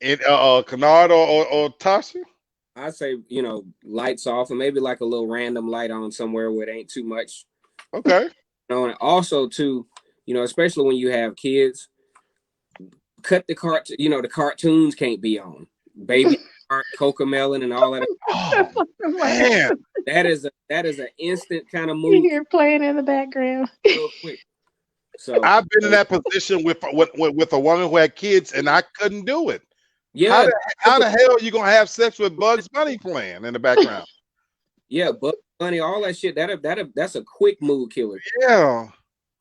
And Kennard or Tasha? I say lights off, and maybe like a little random light on somewhere where it ain't too much. Okay. And also too, especially when you have kids, cut the the cartoons can't be on. Baby Shark, Cocomelon, and all that. Oh man. That is an instant kind of You move hear playing in the background. real quick. So I've been in that position with a woman who had kids, and I couldn't do it. yeah, How the hell are you gonna have sex with Bugs Bunny playing in the background? yeah, but Bunny, all that shit. That's a quick mood killer. Yeah.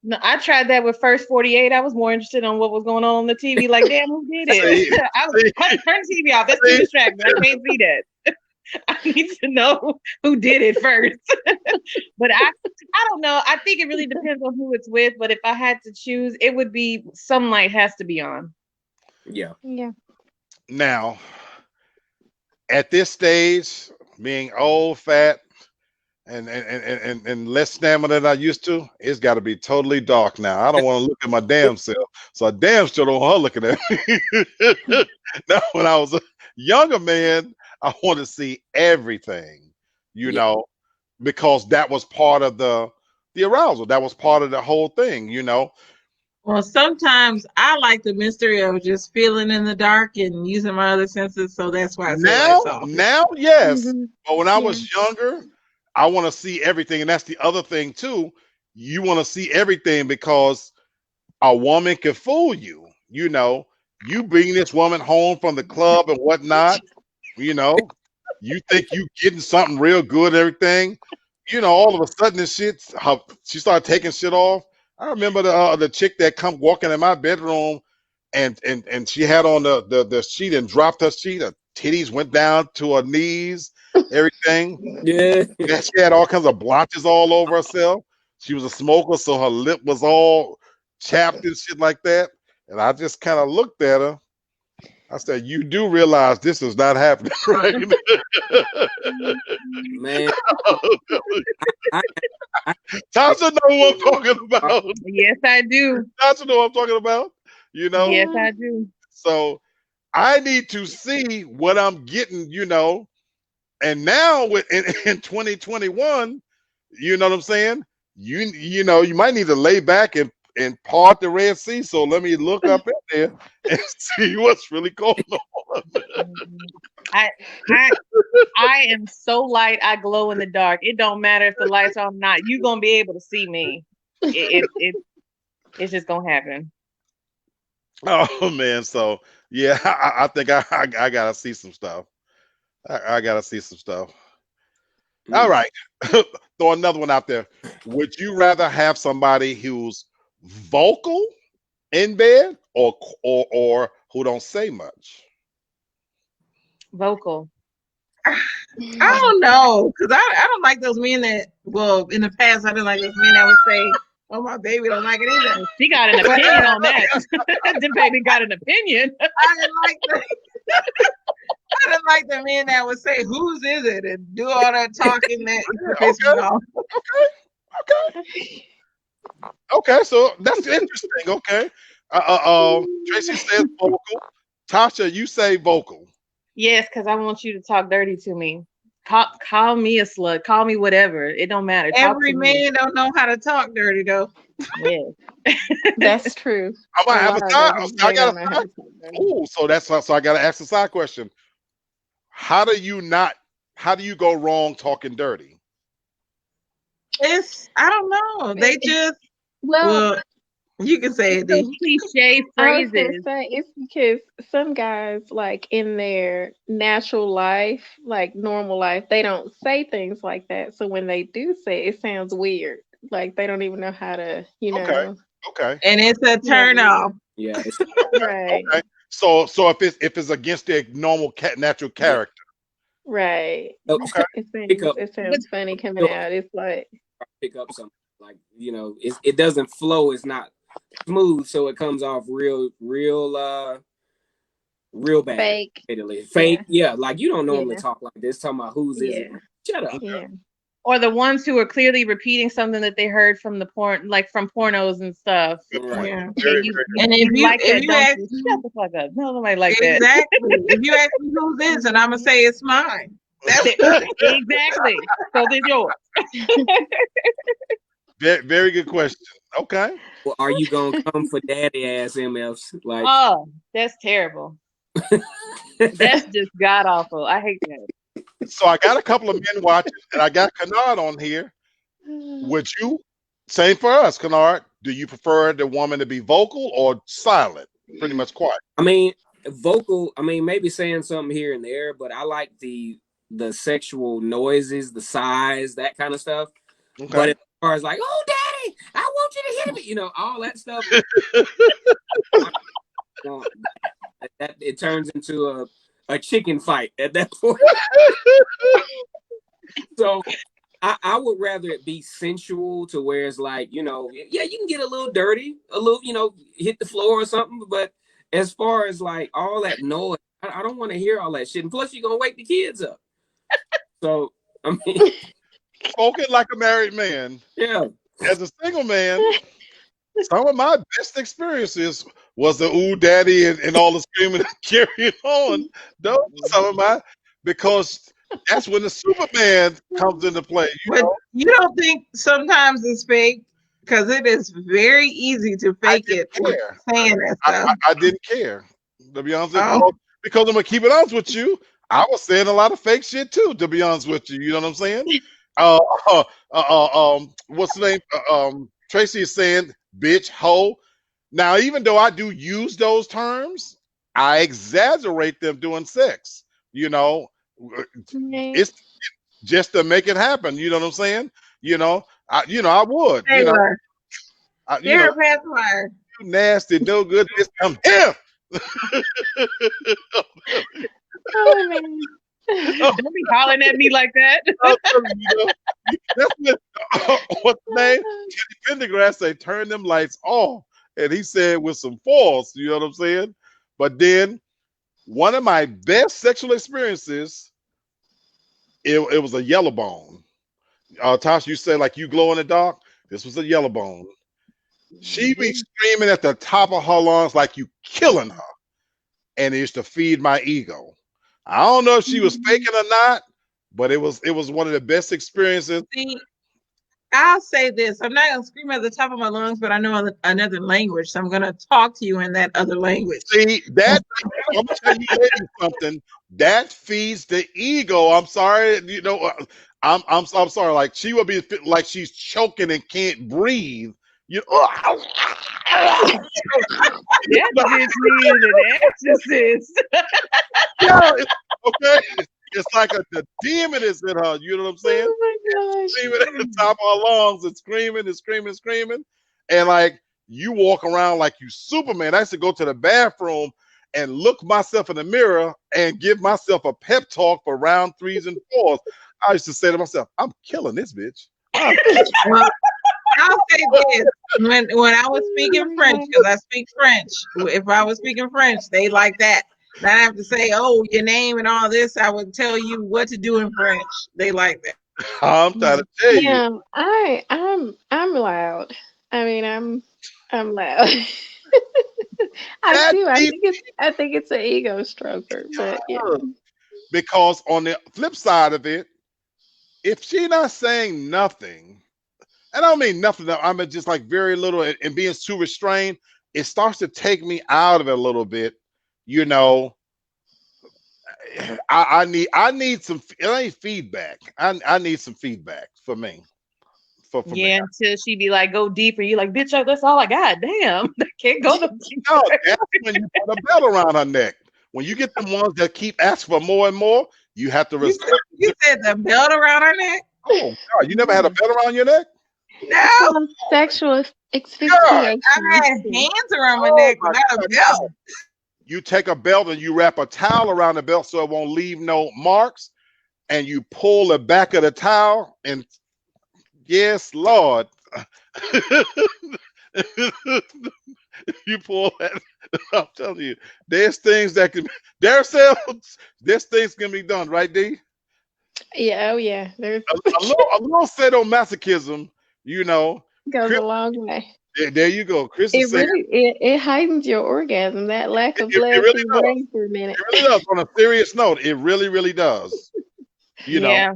No, I tried that with First 48. I was more interested on what was going on the TV. Like, damn, who did it? See, I was see. turn the TV off. That's too distracting. I can't see that. I need to know who did it first. But I don't know. I think it really depends on who it's with. But if I had to choose, it would be some light has to be on. Yeah, Yeah. Now, at this stage, being old, fat, and less stamina than I used to, it's got to be totally dark now. I don't want to look at my damn self, so I damn sure don't want her looking at me. Now, when I was a younger man, I want to see everything, Yeah. because that was part of the arousal. That was part of the whole thing. Well, sometimes I like the mystery of just feeling in the dark and using my other senses. So that's why I say lights off. Now, yes, Mhm. but when I Yeah. was younger, I want to see everything, and that's the other thing too. You want to see everything because a woman can fool you. You bring this woman home from the club and whatnot. You think you getting something real good, and everything. All of a sudden, she started taking shit off. I remember the chick that come walking in my bedroom, and she had on the sheet and dropped her sheet. Her titties went down to her knees, everything. yeah. Yeah, she had all kinds of blotches all over herself. She was a smoker, so her lip was all chapped and shit like that. And I just kind of looked at her, I said, you do realize this is not happening, right? Man, I, I, Tasha know what I'm talking about. Yes, I do. Tasha know what I'm talking about. You know, Yes, I do. so I need to see what I'm getting. And now in 2021, you know what I'm saying? You know, you might need to lay back and part the Red Sea. So let me look up in there and see what's really going on. I I am so light. I glow in the dark. It don't matter if the lights are or not. You gonna be able to see me. It's just gonna happen. Oh man, so yeah, I think I gotta see some stuff. I gotta see some stuff. All right, throw another one out there. Would you rather have somebody who's vocal in bed or who don't say much? Vocal. I don't know, because I don't like those men that, well, in the past, I didn't like those men that would say, oh, my baby don't like it either. She got an opinion on that. The baby got an opinion. I didn't like I didn't like the men that would say, whose is it? And do all that talking that pisses me off. Okay, so that's interesting. Okay. Tracy says vocal. Tasha, you say vocal. Yes, because I want you to talk dirty to me. Call me a slut. Call me whatever. It don't matter. Talk Every to me. man don't know how to talk dirty, though. Yeah. That's true. I'm gonna have a side. I got They a don't know how side. to talk dirty. Ooh, so I gotta ask the side question. How do you go wrong talking dirty? I don't know. They just, Well, well, you can say it, Those D. cliche I was gonna phrases. say it's because some guys, like in their natural life, like normal life, they don't say things like that. So when they do say it, it sounds weird. Like they don't even know how to, Okay. Okay. And it's a turn off. yeah, it's, Right, Okay. So if it's against their normal natural character. right. oh, Okay. pick up, It sounds funny coming out. It's like pick up something like it doesn't flow. It's not smooth, so it comes off real bad. fake. Fake, yeah. Like you don't normally Yeah. talk like this. Talking about whose is it? Yeah. Shut up. Yeah. Or the ones who are clearly repeating something that they heard from the porn, like from pornos and stuff. Good point. Right. Yeah. Very, You, very you, And you if you like that, don't ask you? me, Shut the fuck up. No, nobody like that. exactly, if you ask me who's this, and I'm gonna say it's mine. That's Exactly. So then yours. very good question. Okay. Well, are you gonna come for daddy ass MFs? Like, Oh, that's terrible. That's just god awful. I hate that. So I got a couple of men watching, and I got Kennard on here. Would you, same for us, Kennard, do you prefer the woman to be vocal or silent? Pretty much quiet. I mean, vocal. I mean, maybe saying something here and there, but I like the sexual noises, the sighs, that kind of stuff. Okay. But as far as like, oh, daddy, I want you to hit me, all that stuff. That it turns into a chicken fight at that point. So I would rather it be sensual to where it's like, yeah, you can get a little dirty, a little, hit the floor or something. But as far as like all that noise, I don't want to hear all that shit. And plus, you're gonna wake the kids up. So I mean, Spoken like a married man. yeah. As a single man, some of my best experiences was the ooh daddy and all the screaming and carrying on. Those are some of my, because that's when the Superman comes into play. But you don't think sometimes it's fake? Because it is very easy to fake it care. saying that stuff. I didn't care, to be honest with you. Oh. Because I'm gonna keep it honest with you. I was saying a lot of fake shit too, to be honest with you. You know what I'm saying? What's the name? Tracy is saying bitch, hoe. Now, even though I do use those terms, I exaggerate them during sex. It's just to make it happen. You know what I'm saying? I would. Taylor, You pacifier. nasty, no good. I'm here. Oh man. Don't be hollering at me like that. That's what's the name? Kenny Pendergrass say, turn them lights off. And he said with some force, you know what I'm saying? But then one of my best sexual experiences, it was a yellow bone. Tasha, you said like you glow in the dark. This was a yellow bone. She be screaming at the top of her lungs like you killing her, and it used to feed my ego. I don't know if she was faking or not, but it was one of the best experiences. See, I'll say this. I'm not going to scream at the top of my lungs, but I know another language. So I'm going to talk to you in that other language. See, that, I'm going to tell you ladies something. That feeds the ego. I'm sorry. You know, I'm sorry. Like, she would be like she's choking and can't breathe. You That bitch needed an exorcist. yeah, okay. It's like the demon is in her. You know what I'm saying? Oh my gosh. Screaming at the top of her lungs and screaming and screaming and screaming. And like you walk around like you Superman. I used to go to the bathroom and look myself in the mirror and give myself a pep talk for round 3s and 4s. I used to say to myself, I'm killing this bitch. Well, I'll say this. When I was speaking French, because I speak French, if I was speaking French, they like that. Not have to say, oh, your name and all this. I would tell you what to do in French. They like that. I'm trying to tell you. Yeah, I'm loud. I mean, I'm loud. I do. I think it's an ego stroker, but yeah. Because on the flip side of it, if she not saying nothing, and I don't mean nothing, I mean just like very little and being too restrained, it starts to take me out of it a little bit. You know, I need some feedback. I need some feedback for me. For Yeah, me. until she be like, go deeper. You like, bitch, that's all I got. Damn, I can't go no deeper. No, that's when you put a belt around her neck. When you get the ones that keep asking for more and more, you have to respect. You said the belt around her neck? Oh God, you never had a belt around your neck? No. Sexual asphyxiation. I had hands around my neck, but not a belt. You take a belt and you wrap a towel around the belt so it won't leave no marks, and you pull the back of the towel, and yes, Lord, you pull that. I'm telling you, there's things that can, there's things can be done, right, D? Yeah, oh yeah. There's A little sadomasochism, you know. goes Chris, a long way. there you go. Chris It is saying really it heightens your orgasm. That lack of it blood really to does. brain for a minute. It really does. On a serious note, it really, really does. You know. Yeah,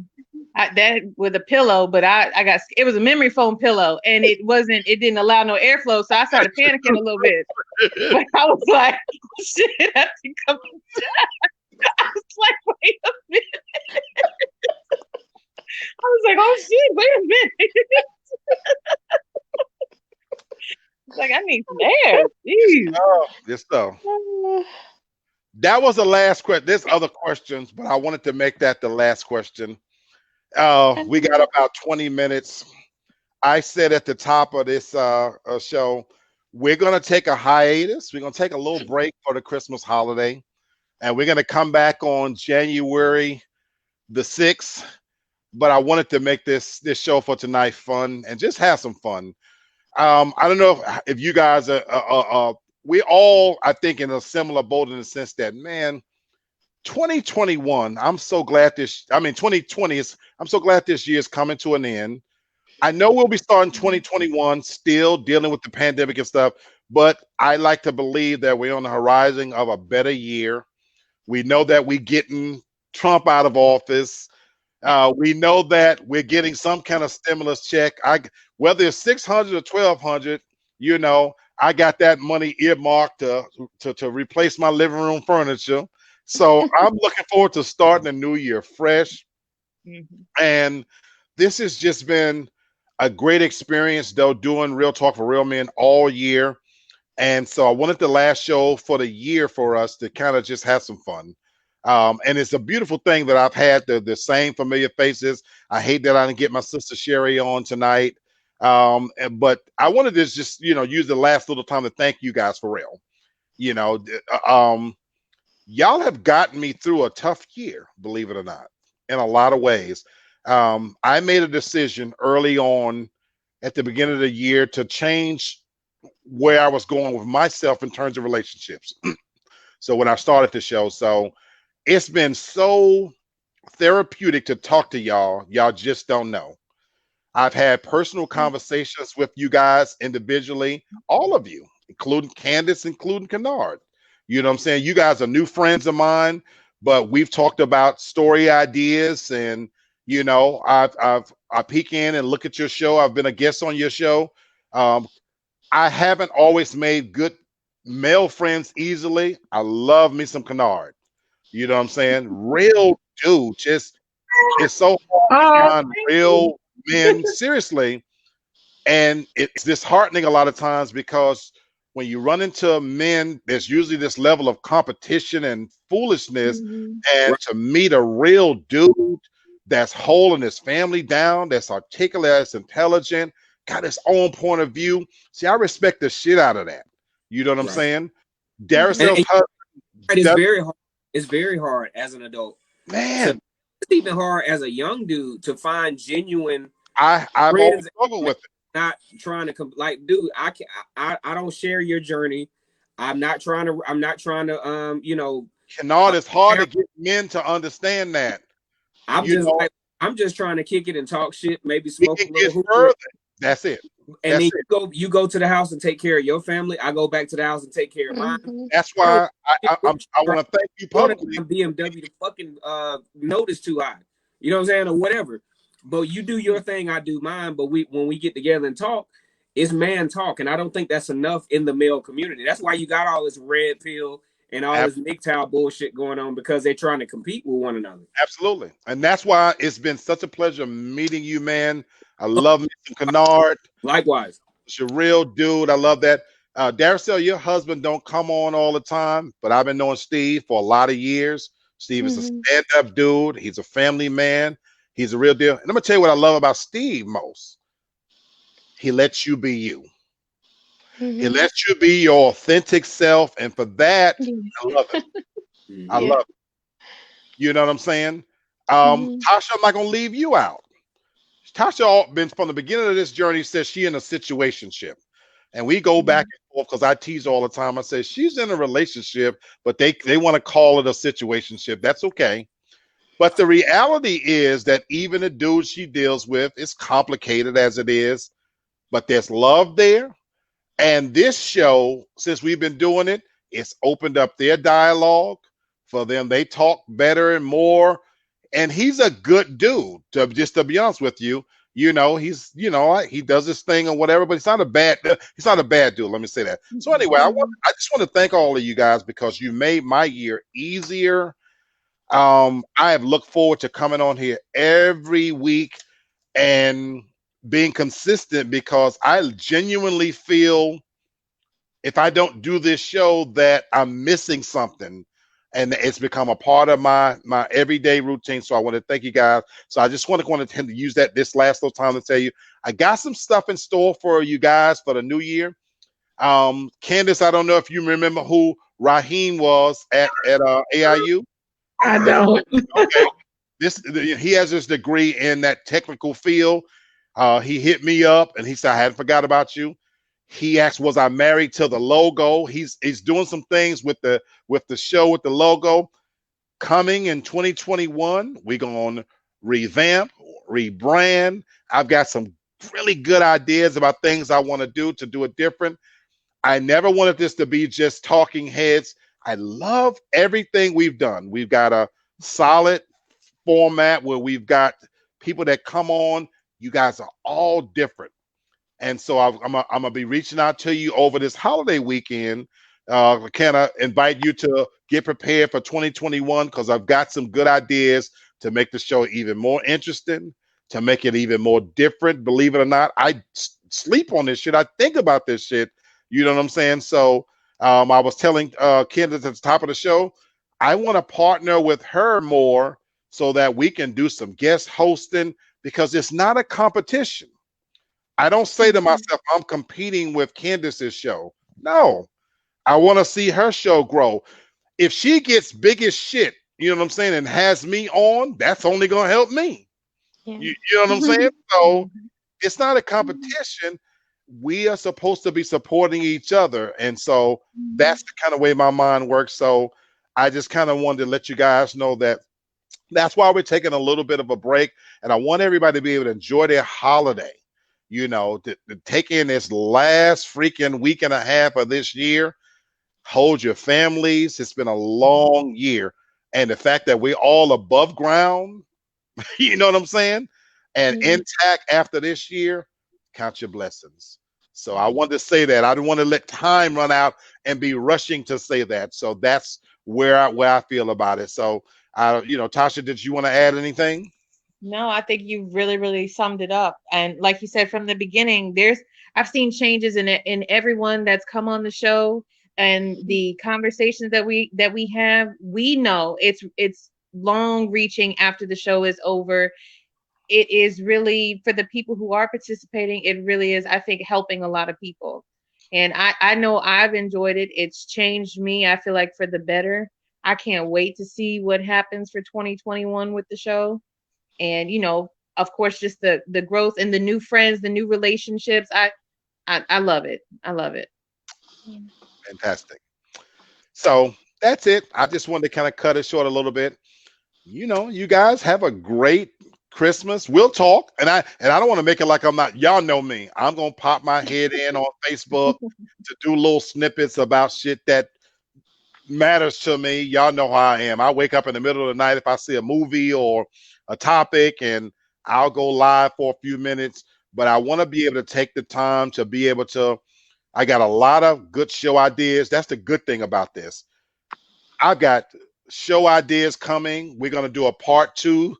that with a pillow, but I got it was a memory foam pillow, and it didn't allow no airflow, so I started panicking a little bit. But I was like, shit, I think I'm done. I was like, wait a minute. I was like, oh shit, wait a minute. It's like I need some air. Jeez. Oh, yes, so. That was the last question. There's other questions, but I wanted to make that the last question. We got about 20 minutes. I said at the top of this show, we're going to take a hiatus. We're going to take a little break for the Christmas holiday, and we're going to come back on January the 6th. But I wanted to make this show for tonight fun and just have some fun. I don't know if you guys are we all, I think, in a similar boat in the sense that, man, 2021, I'm so glad 2020 is, I'm so glad this year is coming to an end. I know we'll be starting 2021 still dealing with the pandemic and stuff, but I like to believe that we're on the horizon of a better year. We know that we're getting Trump out of office. We know that we're getting some kind of stimulus check. Whether it's 600 or 1,200, you know, I got that money earmarked to replace my living room furniture. So I'm looking forward to starting the new year fresh. Mm-hmm. And this has just been a great experience, though, doing Real Talk for Real Men all year. And so I wanted the last show for the year for us to kind of just have some fun. And it's a beautiful thing that I've had the same familiar faces. I hate that I didn't get my sister Sherry on tonight. But I wanted to just, you know, use the last little time to thank you guys for real. You know, y'all have gotten me through a tough year, believe it or not, in a lot of ways. I made a decision early on at the beginning of the year to change where I was going with myself in terms of relationships. So when I started the show, so it's been so therapeutic to talk to y'all. Y'all just don't know. I've had personal conversations with you guys individually, all of you, including Candace, including Kennard. You know what I'm saying? You guys are new friends of mine, but we've talked about story ideas, and you know, I peek in and look at your show. I've been a guest on your show. Um, I haven't always made good male friends easily. I love me some Kennard. You know what I'm saying? Real dude. Just it's so hard to Oh, find real men, seriously. And it's disheartening a lot of times because when you run into men, there's usually this level of competition and foolishness. Mhm. And Right. to meet a real dude that's holding his family down, that's articulate, that's intelligent, got his own point of view. See, I respect the shit out of that. You know what I'm Right. saying? Mhm. Daracel's And husband, it's does- very hard. It's very hard as an adult. man, It's even hard as a young dude to find genuine I've always friends. struggled with it. Not trying to like, dude, I can I don't share your journey. I'm not trying to Kennard, it's hard to get men to understand that. I'm You just know, like, I'm just trying to kick it and talk shit, maybe we smoke a can get little further. hookah, That's it. and That's then it. you go to the house and take care of your family. I go back to the house and take care of mine. Mhm. That's Bro, why I want to thank you publicly. BMW to fucking notice too high. You know what I'm saying, or whatever. But you do your thing, I do mine. But when we get together and talk, it's man talk, and I don't think that's enough in the male community. That's why you got all this red pill and all this MGTOW bullshit going on, because they're trying to compete with one another. Absolutely. And that's why it's been such a pleasure meeting you, man. I love Mr. Kennard. Likewise. It's a real dude. I love that. Daracel, your husband don't come on all the time, but I've been knowing Steve for a lot of years. Steve is a Mhm. stand-up dude. He's a family man. He's a real deal. And I'm gonna tell you what I love about Steve most. He lets you be you. He Mhm. lets you be your authentic self, and for that, Yeah. I love it. I Yeah. love it. You know what I'm saying? Mhm. Tasha, I'm not gonna leave you out. Tasha been from the beginning of this journey says she in a situationship. And we go back and forth because I tease all the time. I say she's in a relationship, but they want to call it a situationship. That's okay. But the reality is that even the dude she deals with, is complicated as it is, but there's love there. And this show, since we've been doing it, it's opened up their dialogue for them. They talk better and more. And he's a good dude, to be honest with you. You know, he does his thing or whatever, but he's not a bad dude. Let me say that. So anyway, I just want to thank all of you guys because you made my year easier. I have looked forward to coming on here every week and being consistent because I genuinely feel if I don't do this show that I'm missing something, and it's become a part of my everyday routine. So I want to thank you guys. So I just want to use this last little time to tell you I got some stuff in store for you guys for the new year. Candace, I don't know if you remember who Raheem was at AIU. I don't. Okay, he has his degree in that technical field. He hit me up and he said I hadn't forgot about you. He asked, "Was I married to the logo?" He's doing some things with the show with the logo. Coming in 2021, we're gonna revamp, rebrand. I've got some really good ideas about things I want to do it different. I never wanted this to be just talking heads. I love everything we've done. We've got a solid format where we've got people that come on. You guys are all different. And so I'm gonna be reaching out to you over this holiday weekend. Can I invite you to get prepared for 2021 because I've got some good ideas to make the show even more interesting, to make it even more different. Believe it or not, I sleep on this shit. I think about this shit. You know what I'm saying? So I was telling Candace at the top of the show, I want to partner with her more so that we can do some guest hosting because it's not a competition. I don't say to myself, I'm competing with Candace's show. No, I want to see her show grow. If she gets big as shit, you know what I'm saying, and has me on, that's only going to help me. Yeah. You know what I'm saying? So it's not a competition. we are supposed to be supporting each other. And so that's the kind of way my mind works. So I just kind of wanted to let you guys know that that's why we're taking a little bit of a break. And I want everybody to be able to enjoy their holiday, to take in this last freaking week and a half of this year. Hold your families. It's been a long year. And the fact that we're all above ground, you know what I'm saying? And intact after this year, count your blessings. So I wanted to say that. I didn't want to let time run out and be rushing to say that. So that's where I feel about it. So Tasha, did you want to add anything? No, I think you really, really summed it up. And like you said from the beginning, I've seen changes in everyone that's come on the show, and the conversations that we have. We know it's long reaching after the show is over. It is really, for the people who are participating, it really is, I think, helping a lot of people. And I know I've enjoyed it. It's changed me, I feel like, for the better. I can't wait to see what happens for 2021 with the show. And of course, just the growth and the new friends, the new relationships. I love it. I love it. Fantastic. So that's it. I just wanted to kind of cut it short a little bit. You guys have a great Christmas. We'll talk. And I don't want to make it like I'm not, y'all know me. I'm gonna pop my head in on Facebook to do little snippets about shit that matters to me. Y'all know how I am. I wake up in the middle of the night if I see a movie or a topic, and I'll go live for a few minutes. But I want to be able to take the time to be able to. I got a lot of good show ideas. That's the good thing about this. I've got show ideas coming. We're going to do a part 2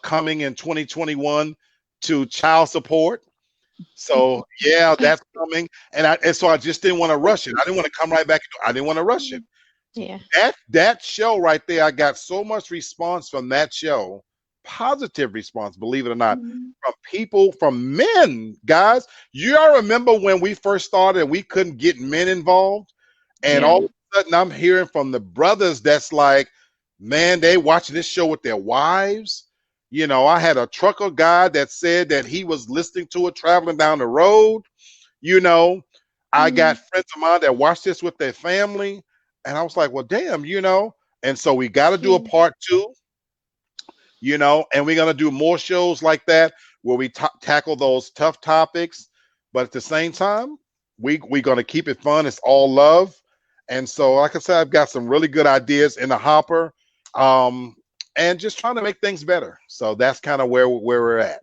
coming in 2021 to child support. So yeah, that's coming. And so I just didn't want to rush it. I didn't want to come right back. I didn't want to rush it. Yeah. That show right there, I got so much response from that show, positive response, believe it or not, from people, from men, guys. You all remember when we first started and we couldn't get men involved? And all of a sudden I'm hearing from the brothers that's like, man, they watching this show with their wives. I had a trucker guy that said that he was listening to it traveling down the road. I got friends of mine that watch this with their family. And I was like, well, damn, And so we got to do a part 2, and we're going to do more shows like that where we tackle those tough topics. But at the same time, we're going to keep it fun. It's all love. And so, like I said, I've got some really good ideas in the hopper, and just trying to make things better. So that's kind of where we're at,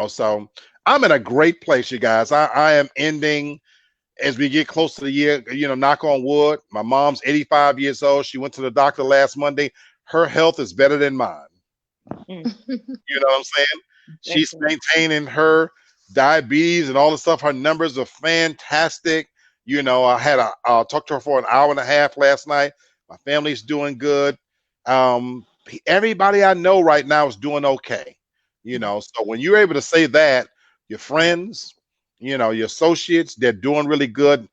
So I'm in a great place, you guys. I am ending as we get close to the year, knock on wood. My mom's 85 years old. She went to the doctor last Monday. Her health is better than mine. You know what I'm saying? She's maintaining her diabetes and all the stuff. Her numbers are fantastic. I had talked to her for an hour and a half last night. My family's doing good. Everybody I know right now is doing okay. So when you're able to say that, your friends, your associates, they're doing really good.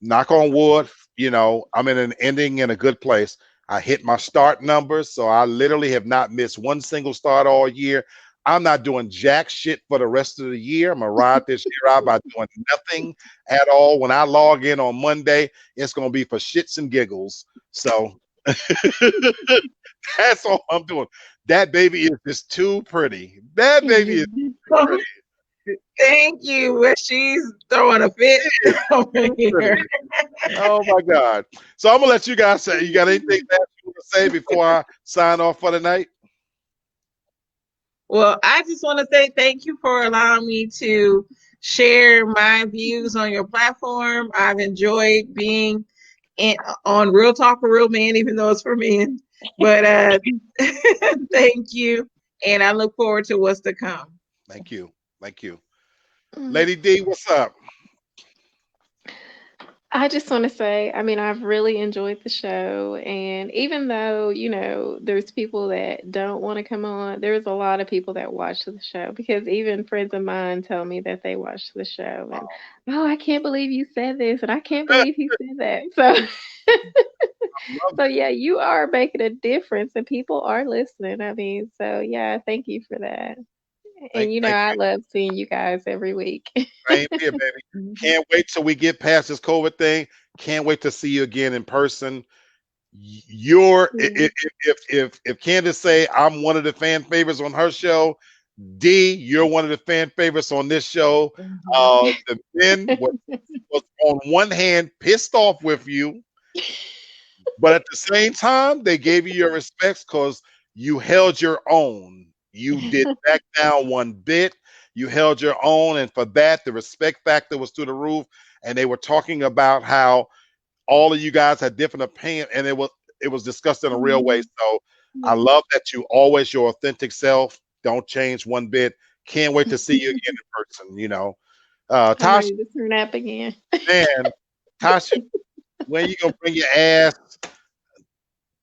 Knock on wood, I'm in an ending in a good place. I hit my start numbers, so I literally have not missed one single start all year. I'm not doing jack shit for the rest of the year. I'm gonna ride this year out by doing nothing at all. When I log in on Monday, it's gonna be for shits and giggles. So that's all I'm doing. That baby is just too pretty. That baby is too pretty. Thank you. She's throwing a fit over here. Oh my God. So I'm gonna let you guys say, you got anything that you want to say before I sign off for the night? Well, I just want to say thank you for allowing me to share my views on your platform. I've enjoyed being on Real Talk for Real Men, even though it's for men. But thank you. And I look forward to what's to come. Thank you. Thank you. Lady D, what's up? I just want to say, I've really enjoyed the show. And even though, there's people that don't want to come on, there's a lot of people that watch the show, because even friends of mine tell me that they watch the show. And, oh, I can't believe you said this. And I can't believe he said that. So, yeah, you are making a difference and people are listening. So, yeah, thank you for that. And you know, Thank I love seeing you guys every week. Same here, baby. Mhm. Can't wait till we get past this COVID thing. Can't wait to see you again in person. You're if Candace say I'm one of the fan favorites on her show, D, you're one of the fan favorites on this show. Mhm. The men was on one hand pissed off with you, but at the same time, they gave you your respects because you held your own. You did back down one bit. You held your own, and for that, the respect factor was through the roof. And they were talking about how all of you guys had different opinion, and it was discussed in a real way. So I love that you always your authentic self. Don't change one bit. Can't wait to see you again in person. I'm Tasha, ready to turn up again. man, Tasha, when you gonna bring your ass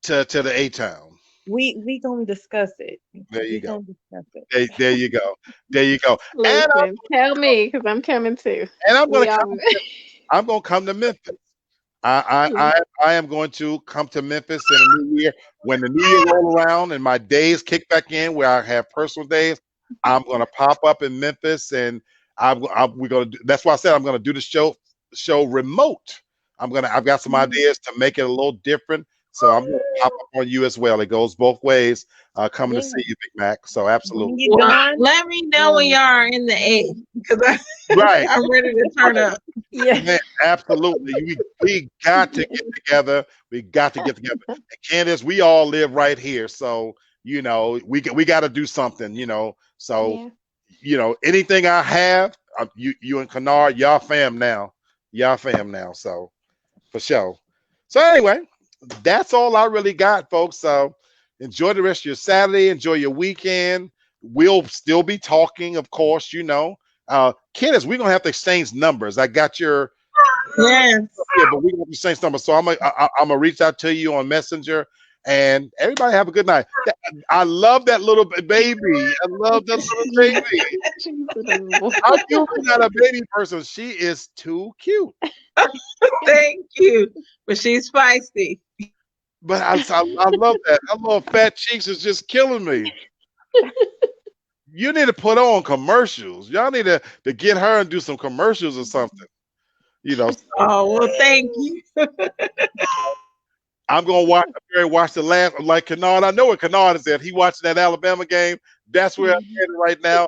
to the A town? We gonna discuss it. There you We go. gonna discuss it. There you go. There you go. And Listen, tell me because I'm coming too. I'm We gonna all. come. I'm gonna come to Memphis. I am going to come to Memphis in the new year. When the new year roll around and my days kick back in, where I have personal days, I'm gonna pop up in Memphis, and we're gonna. That's why I said I'm gonna do the show remote. I've got some ideas to make it a little different, so I'm gonna pop up on you as well. It goes both ways. Coming to Yeah. see you, Big Mac. So Bring absolutely it Well, on. let me know when y'all are in the A because right. I'm ready to turn up. Yeah. Man, absolutely. We got to get together. We got to get together. And Candace, we all live right here. So, we got to do something, So, Yeah. anything I have, you and Kennard, y'all fam now. Y'all fam now. So, for sure. So, anyway, that's all I really got, folks. So, enjoy the rest of your Saturday. Enjoy your weekend. We'll still be talking, of course, Candace, we're going to have to exchange numbers. I got your Yes. yeah, but we gonna be saying something. So I'm gonna reach out to you on Messenger, and everybody have a good night. I love that little baby. I love that little baby. She's adorable. I'm usually not a baby person. She is too cute. Thank you. But she's feisty. But I love that. That little fat cheeks is just killing me. You need to put on commercials. Y'all need to get her and do some commercials or something. Oh, well, thank you. I'm gonna watch the last like Kennard. I know where Kennard is at. He watching that Alabama game. That's where I'm headed right now.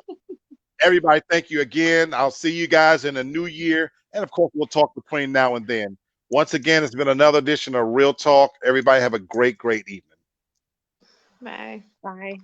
Everybody, thank you again. I'll see you guys in the new year, and of course, we'll talk between now and then. Once again, it's been another edition of Real Talk. Everybody have a great, great evening. Bye. Bye.